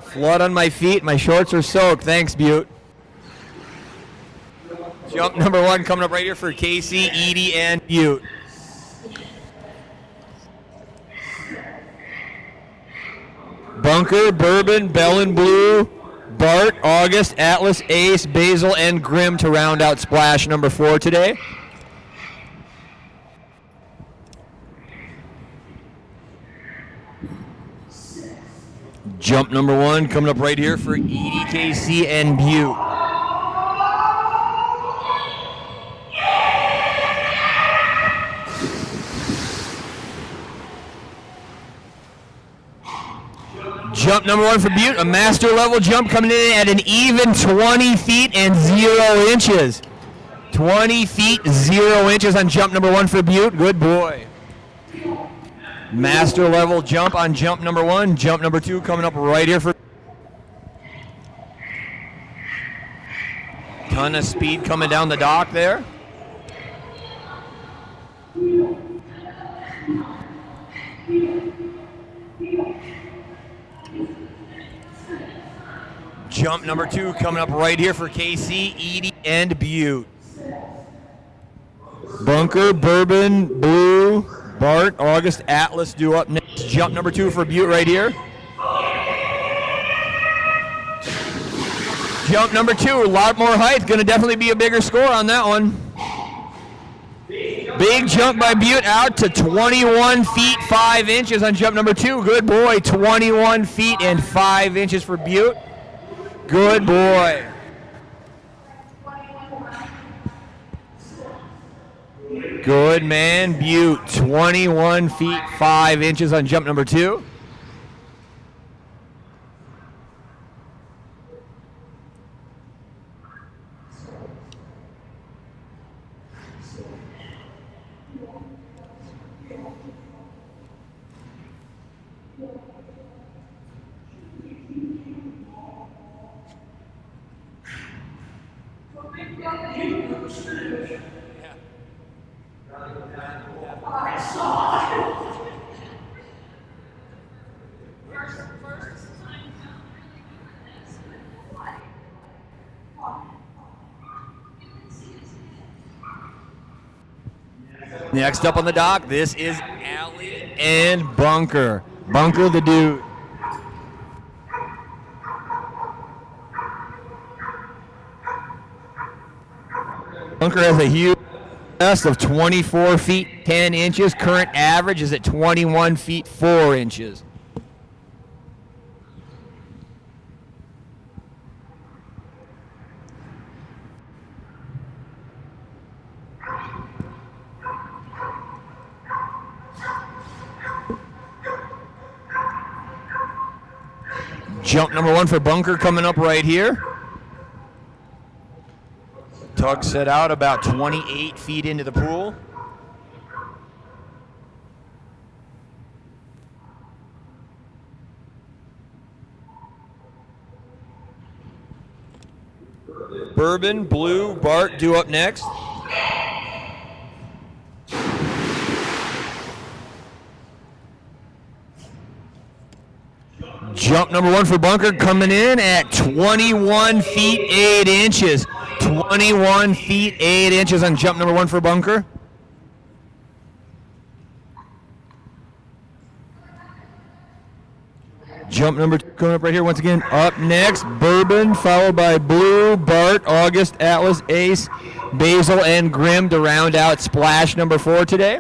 A: Flood on my feet. My shorts are soaked. Thanks, Butte. Jump number 1 coming up right here for Casey, Edie, and Butte. Bunker, Bourbon, Bell and Blue, Bart, August, Atlas, Ace, Basil, and Grimm to round out splash number 4 today. Jump number 1 coming up right here for Edie, KC, and Butte. Jump number 1 for Butte, a master level jump coming in at an even 20 feet and 0 inches. 20 feet, 0 inches on jump number 1 for Butte. Good boy. Master level jump on jump number 1. Jump number 2 coming up right here for. Ton of speed coming down the dock there. Jump number 2 coming up right here for KC, Edie, and Butte. Bunker, Bourbon, Blue, Bart, August, Atlas due up next. Jump number 2 for Butte right here. Jump number 2, a lot more height. Going to definitely be a bigger score on that one. Big jump by Butte out to 21 feet 5 inches on jump number 2. Good boy, 21 feet and 5 inches for Butte. Good boy. Good man, Butte. 21 feet 5 inches on jump number 2. Next up on the dock, this is Allie and Bunker. Bunker the dude. Bunker has a huge best of 24 feet 10 inches. Current average is at 21 feet 4 inches. Jump number 1 for Bunker coming up right here. Tug set out about 28 feet into the pool. Bourbon, Blue, Bart due up next. Jump number 1 for Bunker coming in at 21 feet 8 inches. 21 feet 8 inches on jump number 1 for Bunker. Jump number 2 coming up right here once again. Up next, Bourbon, followed by Blue, Bart, August, Atlas, Ace, Basil, and Grimm to round out splash number 4 today.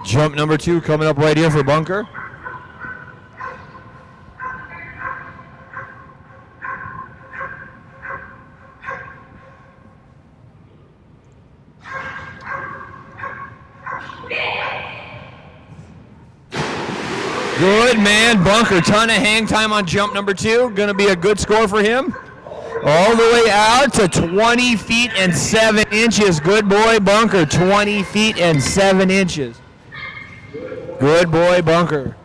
A: Jump number 2 coming up right here for Bunker. Good man, Bunker. Ton of hang time on jump number 2. Going to be a good score for him. All the way out to 20 feet and 7 inches. Good boy, Bunker. 20 feet and 7 inches. Good boy, Bunker.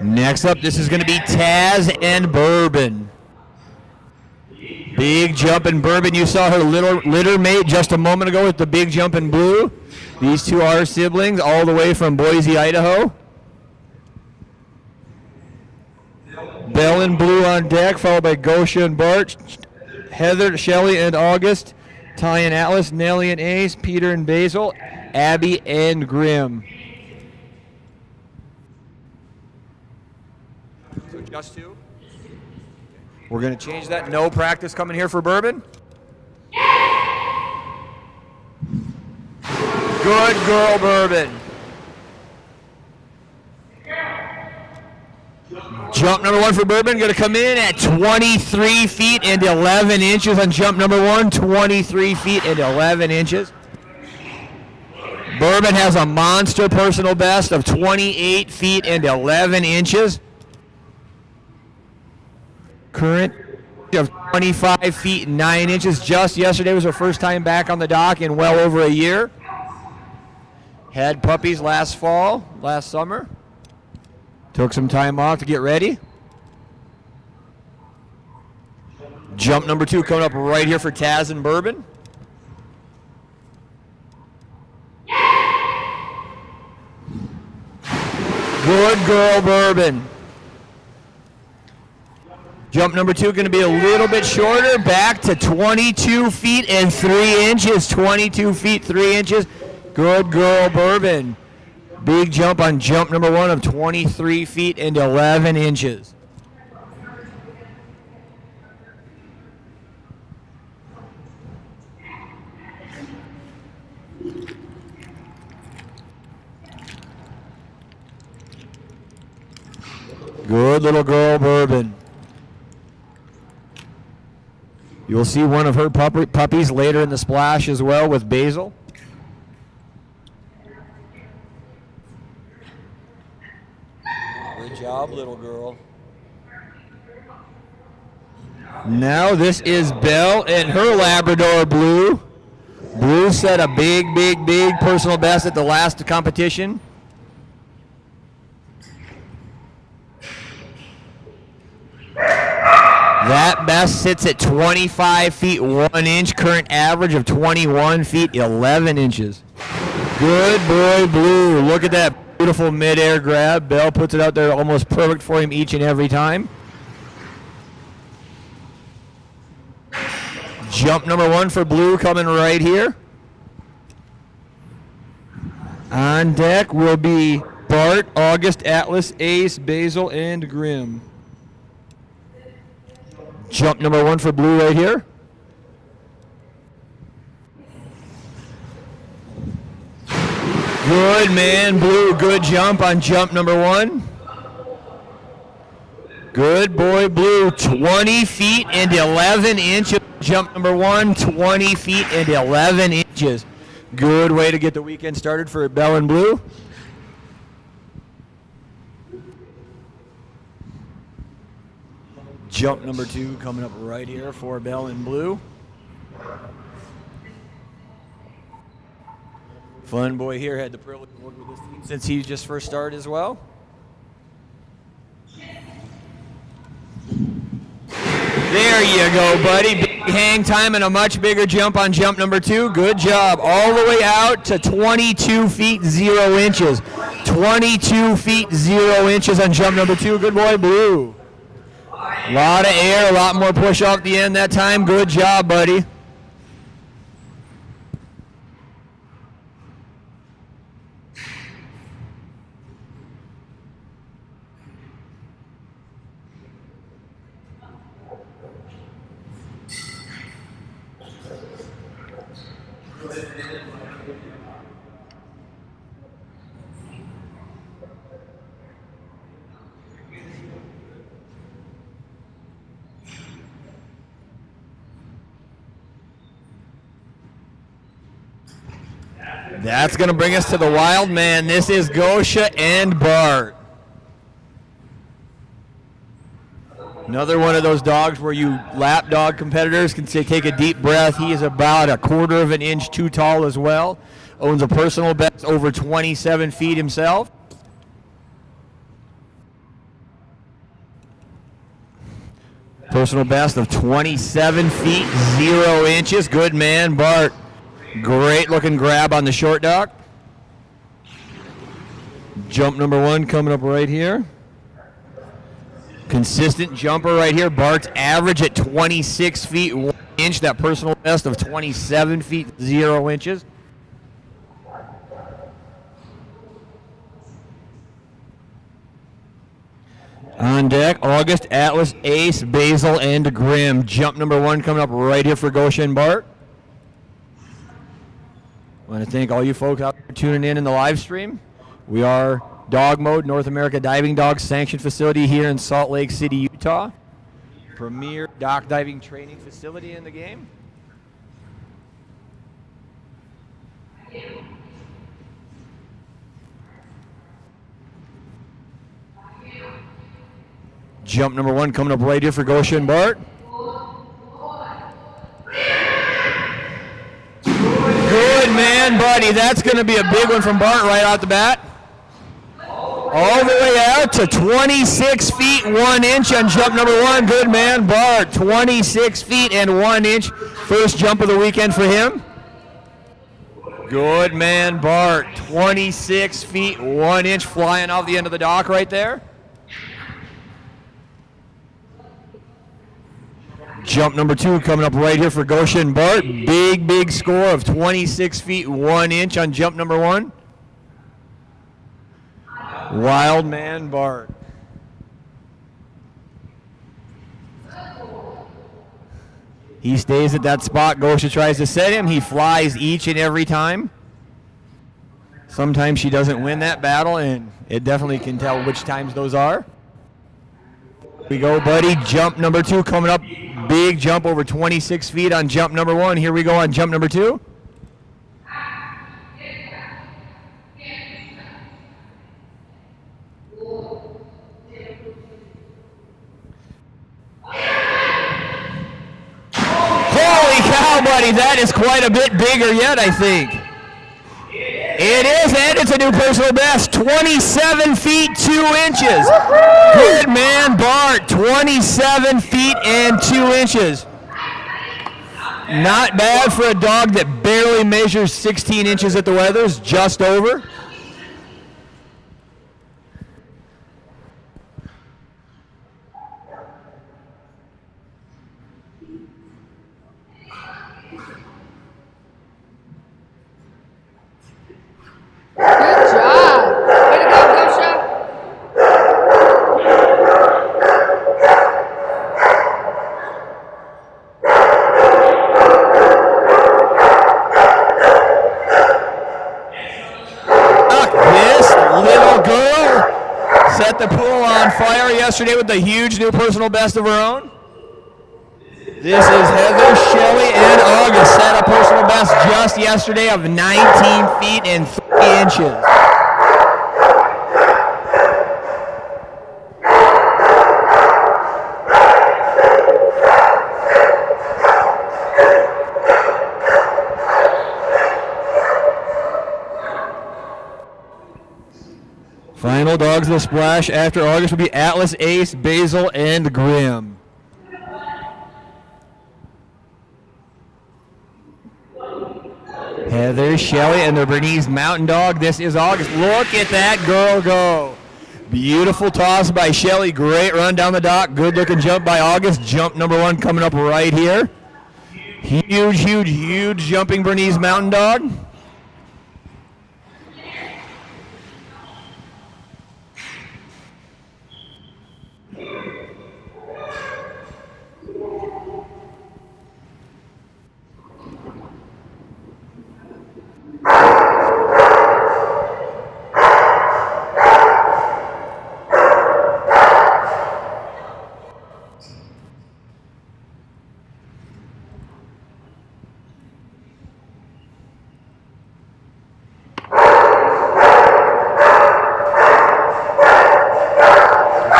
A: Next up, this is going to be Taz and Bourbon. Big jump in Bourbon. You saw her litter mate just a moment ago with the big jump in Blue. These two are siblings all the way from Boise, Idaho. Bell and Blue on deck, followed by Gosha and Bart, Heather, Shelley, and August, Ty and Atlas, Nellie and Ace, Peter and Basil, Abby and Grim. So just 2. We're going to change that. No practice coming here for Bourbon. Good girl, Bourbon. Jump number 1 for Bourbon, going to come in at 23 feet and 11 inches on jump number 1, 23 feet and 11 inches. Bourbon has a monster personal best of 28 feet and 11 inches. Current of 25 feet and 9 inches. Just yesterday was her first time back on the dock in well over a year. Had puppies last summer. Took some time off to get ready. Jump number 2 coming up right here for Taz and Bourbon. Good girl, Bourbon. Jump number 2 going to be a little bit shorter, back to 22 feet and 3 inches. 22 feet, 3 inches. Good girl, Bourbon. Big jump on jump number 1 of 23 feet and 11 inches. Good little girl, Bourbon. You'll see one of her puppies later in the splash as well with Basil. Good job, little girl. Now this is Belle and her Labrador Blue. Blue set a big personal best at the last competition. That best sits at 25 feet 1 inch, current average of 21 feet 11 inches. Good boy, Blue. Look at that beautiful midair grab. Bell puts it out there almost perfect for him each and every time. Jump number 1 for Blue coming right here. On deck will be Bart, August, Atlas, Ace, Basil, and Grim. Jump number 1 for Blue right here. Good man, Blue. Good jump on jump number 1. Good boy, Blue. 20 feet and 11 inches. Jump number 1, 20 feet and 11 inches. Good way to get the weekend started for Belle and Blue. Jump number 2 coming up right here for Belle and Blue. Fun boy here, had the privilege of working with this team since he just first started as well. There you go, buddy. hang time and a much bigger jump on jump number 2. Good job. All the way out to 22 feet 0 inches. 22 feet 0 inches on jump number 2. Good boy, Blue. A lot of air, a lot more push off the end that time. Good job, buddy. That's going to bring us to the wild man. This is Gosha and Bart. Another one of those dogs where you lap dog competitors can say take a deep breath. He is about 1/4 of an inch too tall as well. Owns a personal best over 27 feet himself. Personal best of 27 feet 0 inches. Good man, Bart. Great looking grab on the short dock. Jump number 1 coming up right here. Consistent jumper right here. Bart's average at 26 feet 1 inch. That personal best of 27 feet 0 inches. On deck, August, Atlas, Ace, Basil, and Grim. Jump number 1 coming up right here for Gosha and Bart. I want to thank all you folks out there tuning in the live stream. We are Dogmode, North America Diving Dog Sanctioned Facility here in Salt Lake City, Utah. Premier dock diving training facility in the game. Jump number 1 coming up right here for Gosha and Bart. Good man, buddy. That's going to be a big one from Bart right out the bat. All the way out to 26 feet 1 inch on jump number 1. Good man, Bart. 26 feet and 1 inch. First jump of the weekend for him. Good man, Bart. 26 feet 1 inch flying off the end of the dock right there. Jump number 2 coming up right here for Gosha and Bart. Big score of 26 feet 1 inch on jump number 1. Wild man Bart. He stays at that spot. Gosha tries to set him. He flies each and every time. Sometimes she doesn't win that battle, and it definitely can tell which times those are. Here we go, buddy. Jump number 2 coming up. Big jump over 26 feet on jump number 1. Here we go on jump number 2. Holy cow, buddy. That is quite a bit bigger yet, I think. It is, and it's a new personal best. 27 feet 2 inches. Good man, Bart. 27 feet and 2 inches. Not bad for a dog that barely measures 16 inches at the weathers, just over.
B: Good job. Way to go, Gosha.
A: This little girl set the pool on fire yesterday with a huge new personal best of her own. This is Heather, Shelley, and August set a personal best just yesterday of 19 feet and 3 inches. Final dogs will splash after August will be Atlas, Ace, Basil, and Grim. Heather, Shelly, and the Bernese Mountain Dog. This is August. Look at that girl go. Beautiful toss by Shelly. Great run down the dock. Good looking jump by August. Jump number 1 coming up right here. Huge, huge, huge jumping Bernese Mountain Dog.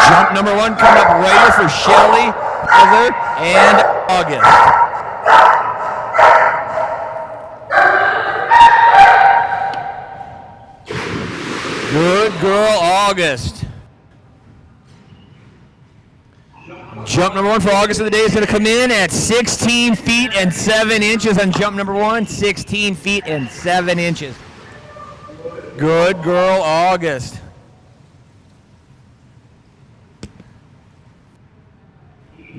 A: Jump number 1 coming up right here for Shelly, Heather, and August. Good girl, August. Jump number 1 for August of the day is going to come in at 16 feet and 7 inches on jump number 1. 16 feet and 7 inches. Good girl, August.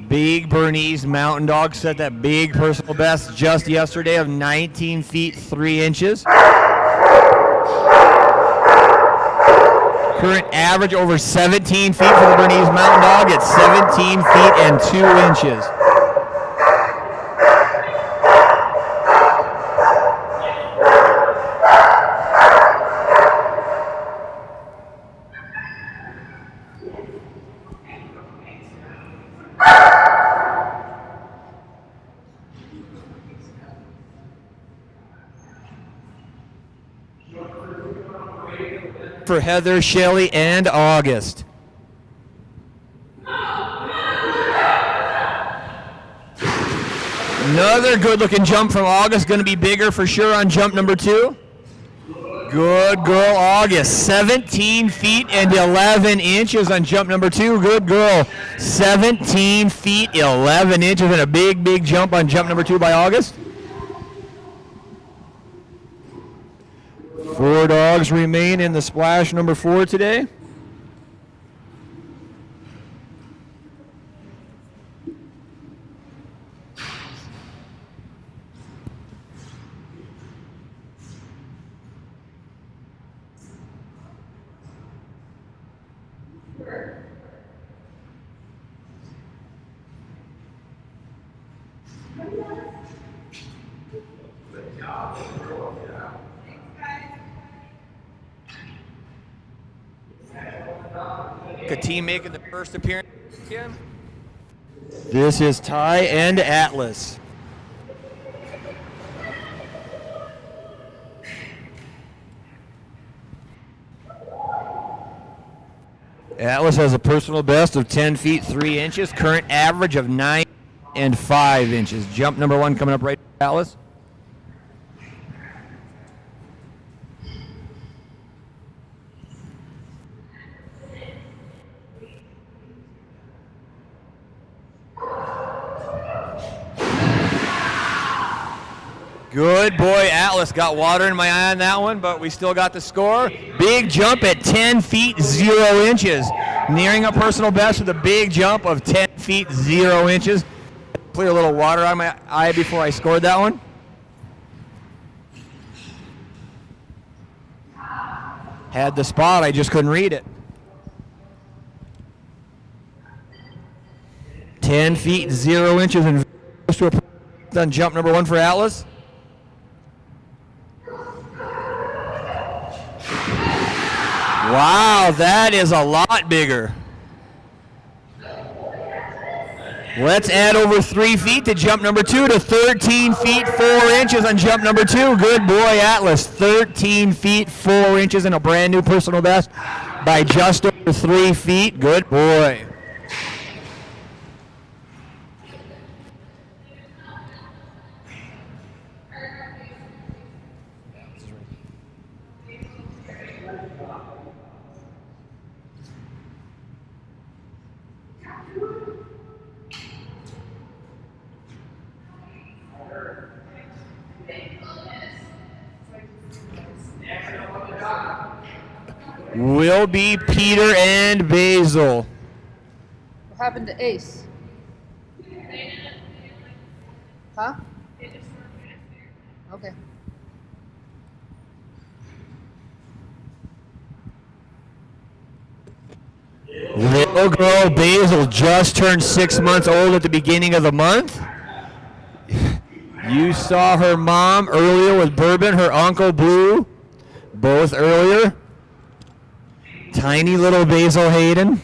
A: Big Bernese Mountain Dog set that big personal best just yesterday of 19 feet 3 inches. Current average over 17 feet for the Bernese Mountain Dog at 17 feet and 2 inches. For Heather, Shelly, and August. Another good looking jump from August, going to be bigger for sure on jump number 2. Good girl, August. 17 feet and 11 inches on jump number 2. Good girl. 17 feet, 11 inches, and a big, big jump on jump number 2 by August. 4 dogs remain in the splash number 4 today. A team making the first appearance again. This is Ty and Atlas. Atlas has a personal best of 10 feet 3 inches. Current average of 9 and 5 inches. Jump number 1 coming up right, Atlas. Good boy, Atlas. Got water in my eye on that one, but we still got the score. Big jump at 10 feet 0 inches. Nearing a personal best with a big jump of 10 feet 0 inches. Clear a little water on my eye before I scored that one. Had the spot, I just couldn't read it. 10 feet 0 inches and on jump number 1 for Atlas. Wow, that is a lot bigger. Let's add over 3 feet to jump number 2 to 13 feet 4 inches on jump number 2. Good boy, Atlas. 13 feet 4 inches and a brand new personal best by just over 3 feet. Good boy. will be Peter and Basil.
B: What happened to Ace? Huh? Okay.
A: Little girl Basil just turned 6 months old at the beginning of the month. You saw her mom earlier with Bourbon, her uncle Blue, both earlier. Tiny little Basil Hayden.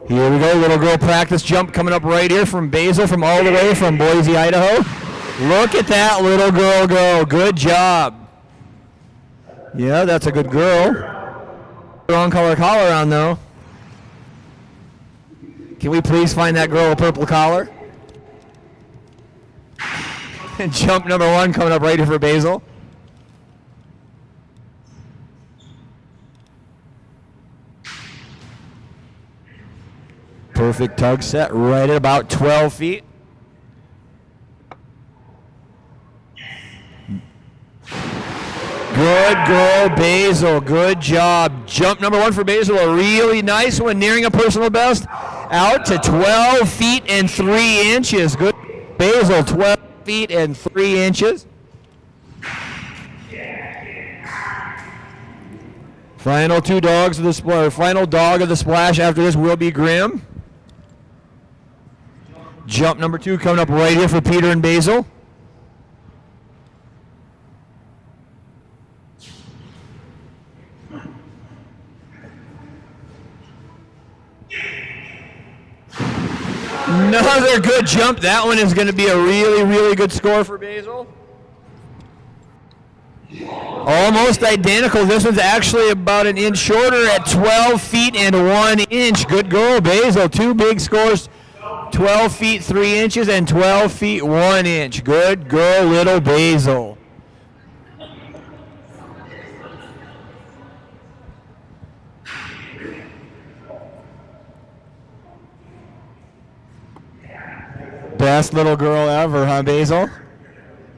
A: Here we go, little girl practice jump coming up right here from Basil from all the way from Boise, Idaho. Look at that little girl go. Good job. Yeah, that's a good girl. Wrong color collar on though. Can we please find that girl a purple collar? Jump number 1 coming up right here for Basil. Perfect tug set right at about 12 feet. Good girl, Basil. Good job. Jump number 1 for Basil. A really nice one, nearing a personal best. Out to 12 feet and 3 inches. Good, Basil. 12 feet and 3 inches. Final 2 dogs of the splash. Final dog of the splash after this will be Grim. Jump number 2 coming up right here for Peter and Basil. Another good jump. That one is going to be a really, really good score for Basil. Almost identical. This one's actually about an inch shorter at 12 feet and 1 inch. Good girl, Basil. 2 big scores. 12 feet 3 inches and 12 feet 1 inch. Good girl, little Basil. Best little girl ever, huh, Basil?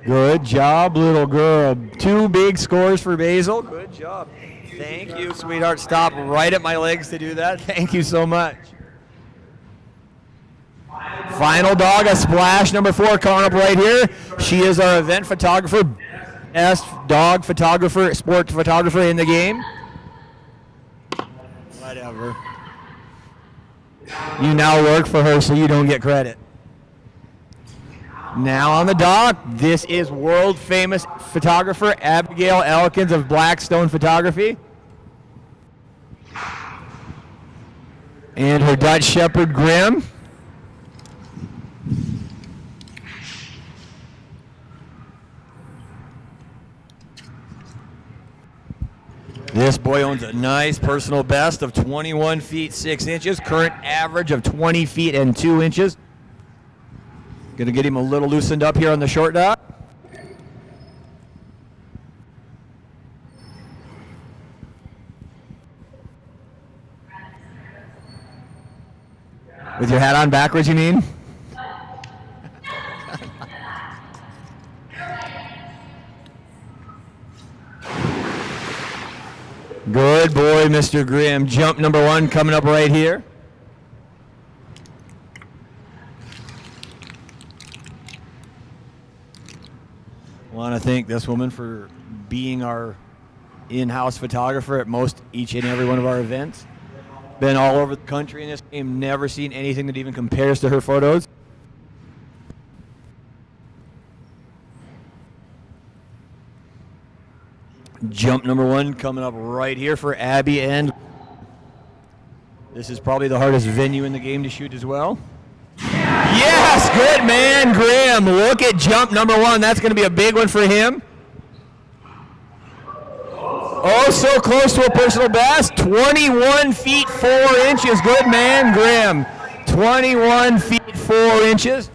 A: Good job, little girl. 2 big scores for Basil. Good job. Thank you, sweetheart. Stop right at my legs to do that. Thank you so much. Final dog, a splash number 4 coming up right here. She is our event photographer, best dog photographer, sport photographer in the game. Whatever. You now work for her, so you don't get credit. Now on the dock, this is world famous photographer Abigail Elkins of Blackstone Photography. And her Dutch Shepherd Grim. This boy owns a nice personal best of 21 feet 6 inches, current average of 20 feet and 2 inches. Going to get him a little loosened up here on the short dock. With your hat on backwards, you mean? Good boy, Mr. Grimm. Jump number 1 coming up right here. Want to thank this woman for being our in-house photographer at each and every one of our events. Been all over the country in this game, never seen anything that even compares to her photos. Jump number 1 coming up right here for Abby, and this is probably the hardest venue in the game to shoot as well. Yes, good man, Graham. Look at jump number 1. That's going to be a big one for him. Oh, so close to a personal best. 21 feet 4 inches. Good man, Graham. 21 feet 4 inches.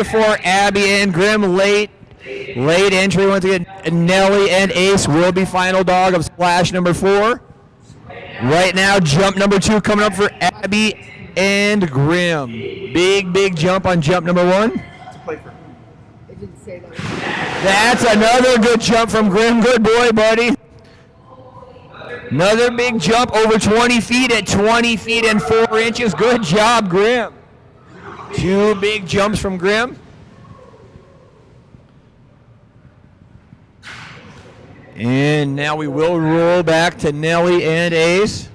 A: For Abby and Grimm, late entry. Once again, Nelly and Ace will be final dog of splash number 4. Right now, jump number 2 coming up for Abby and Grimm. Big jump on jump number 1.
B: It didn't say that.
A: That's another good jump from Grimm. Good boy, buddy. Another big jump over 20 feet at 20 feet and 4 inches. Good job, Grimm. 2 big jumps from Grimm. And now we will roll back to Nelly and Ace.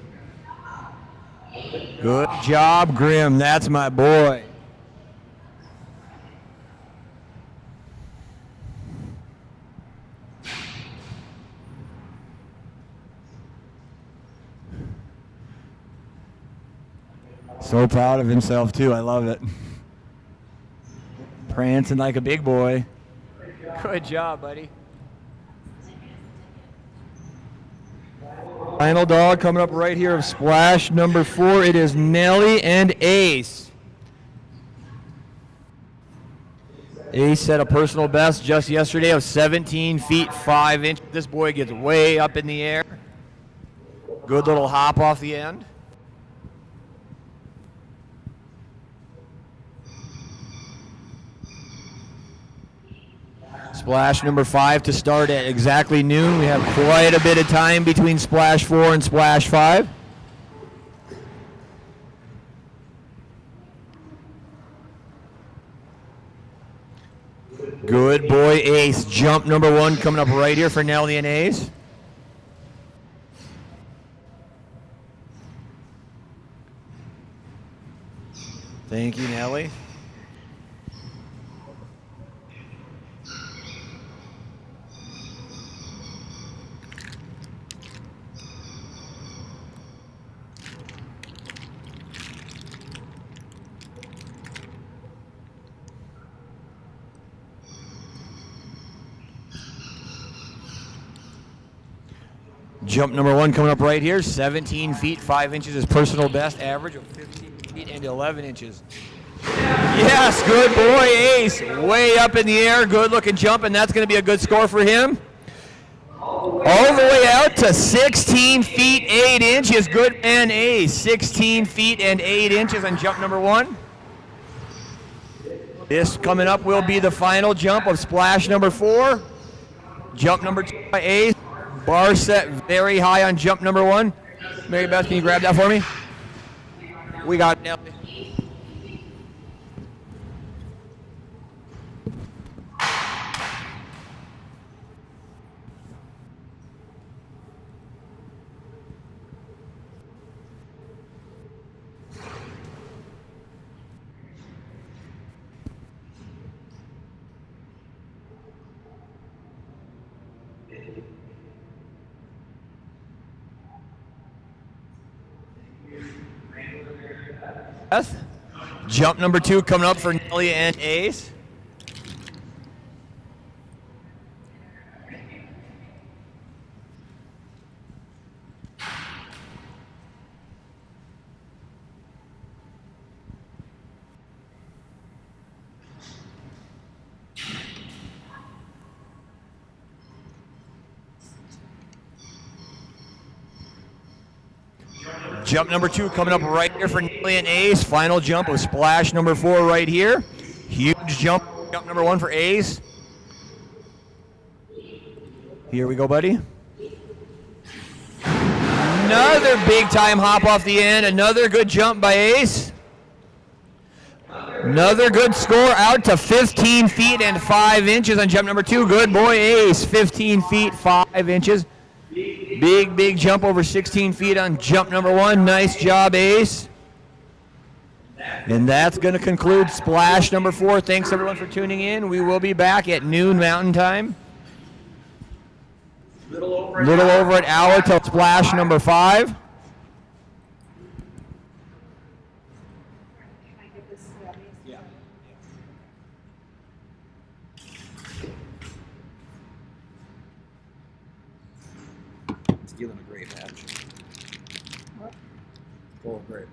A: Good job, Grimm. That's my boy. So proud of himself, too. I love it. Prancing like a big boy. Good job, buddy. Final dog coming up right here of splash number 4. It is Nelly and Ace. Ace set a personal best just yesterday of 17 feet 5 inches. This boy gets way up in the air. Good little hop off the end. Splash number 5 to start at exactly noon. We have quite a bit of time between splash 4 and splash 5. Good boy, Ace. Jump number 1 coming up right here for Nelly and Ace. Thank you, Nelly. Jump number 1 coming up right here. 17 feet 5 inches is personal best, average of 15 feet and 11 inches. Yes, good boy, Ace. Way up in the air, good looking jump, and that's going to be a good score for him. All the way out to 16 feet 8 inches. Good man, Ace. 16 feet and 8 inches on jump number 1. This coming up will be the final jump of splash number 4. Jump number 2 by Ace. Bar set very high on jump number 1. Mary Beth, can you grab that for me? We got it. Jump number 2 coming up for Nelly and Ace. Jump number 2 coming up right here for Nelly and Ace. Final jump of splash number 4 right here. Huge jump. Jump number 1 for Ace. Here we go, buddy. Another big time hop off the end. Another good jump by Ace. Another good score out to 15 feet and 5 inches on jump number 2. Good boy, Ace. 15 feet 5 inches. Big jump over 16 feet on jump number 1. Nice job, Ace. And that's going to conclude splash number 4. Thanks, everyone, for tuning in. We will be back at noon Mountain Time. Little over an hour till splash number 5.
C: Yeah. Stealing a grape, Hatch.
B: What?
C: Full of grape.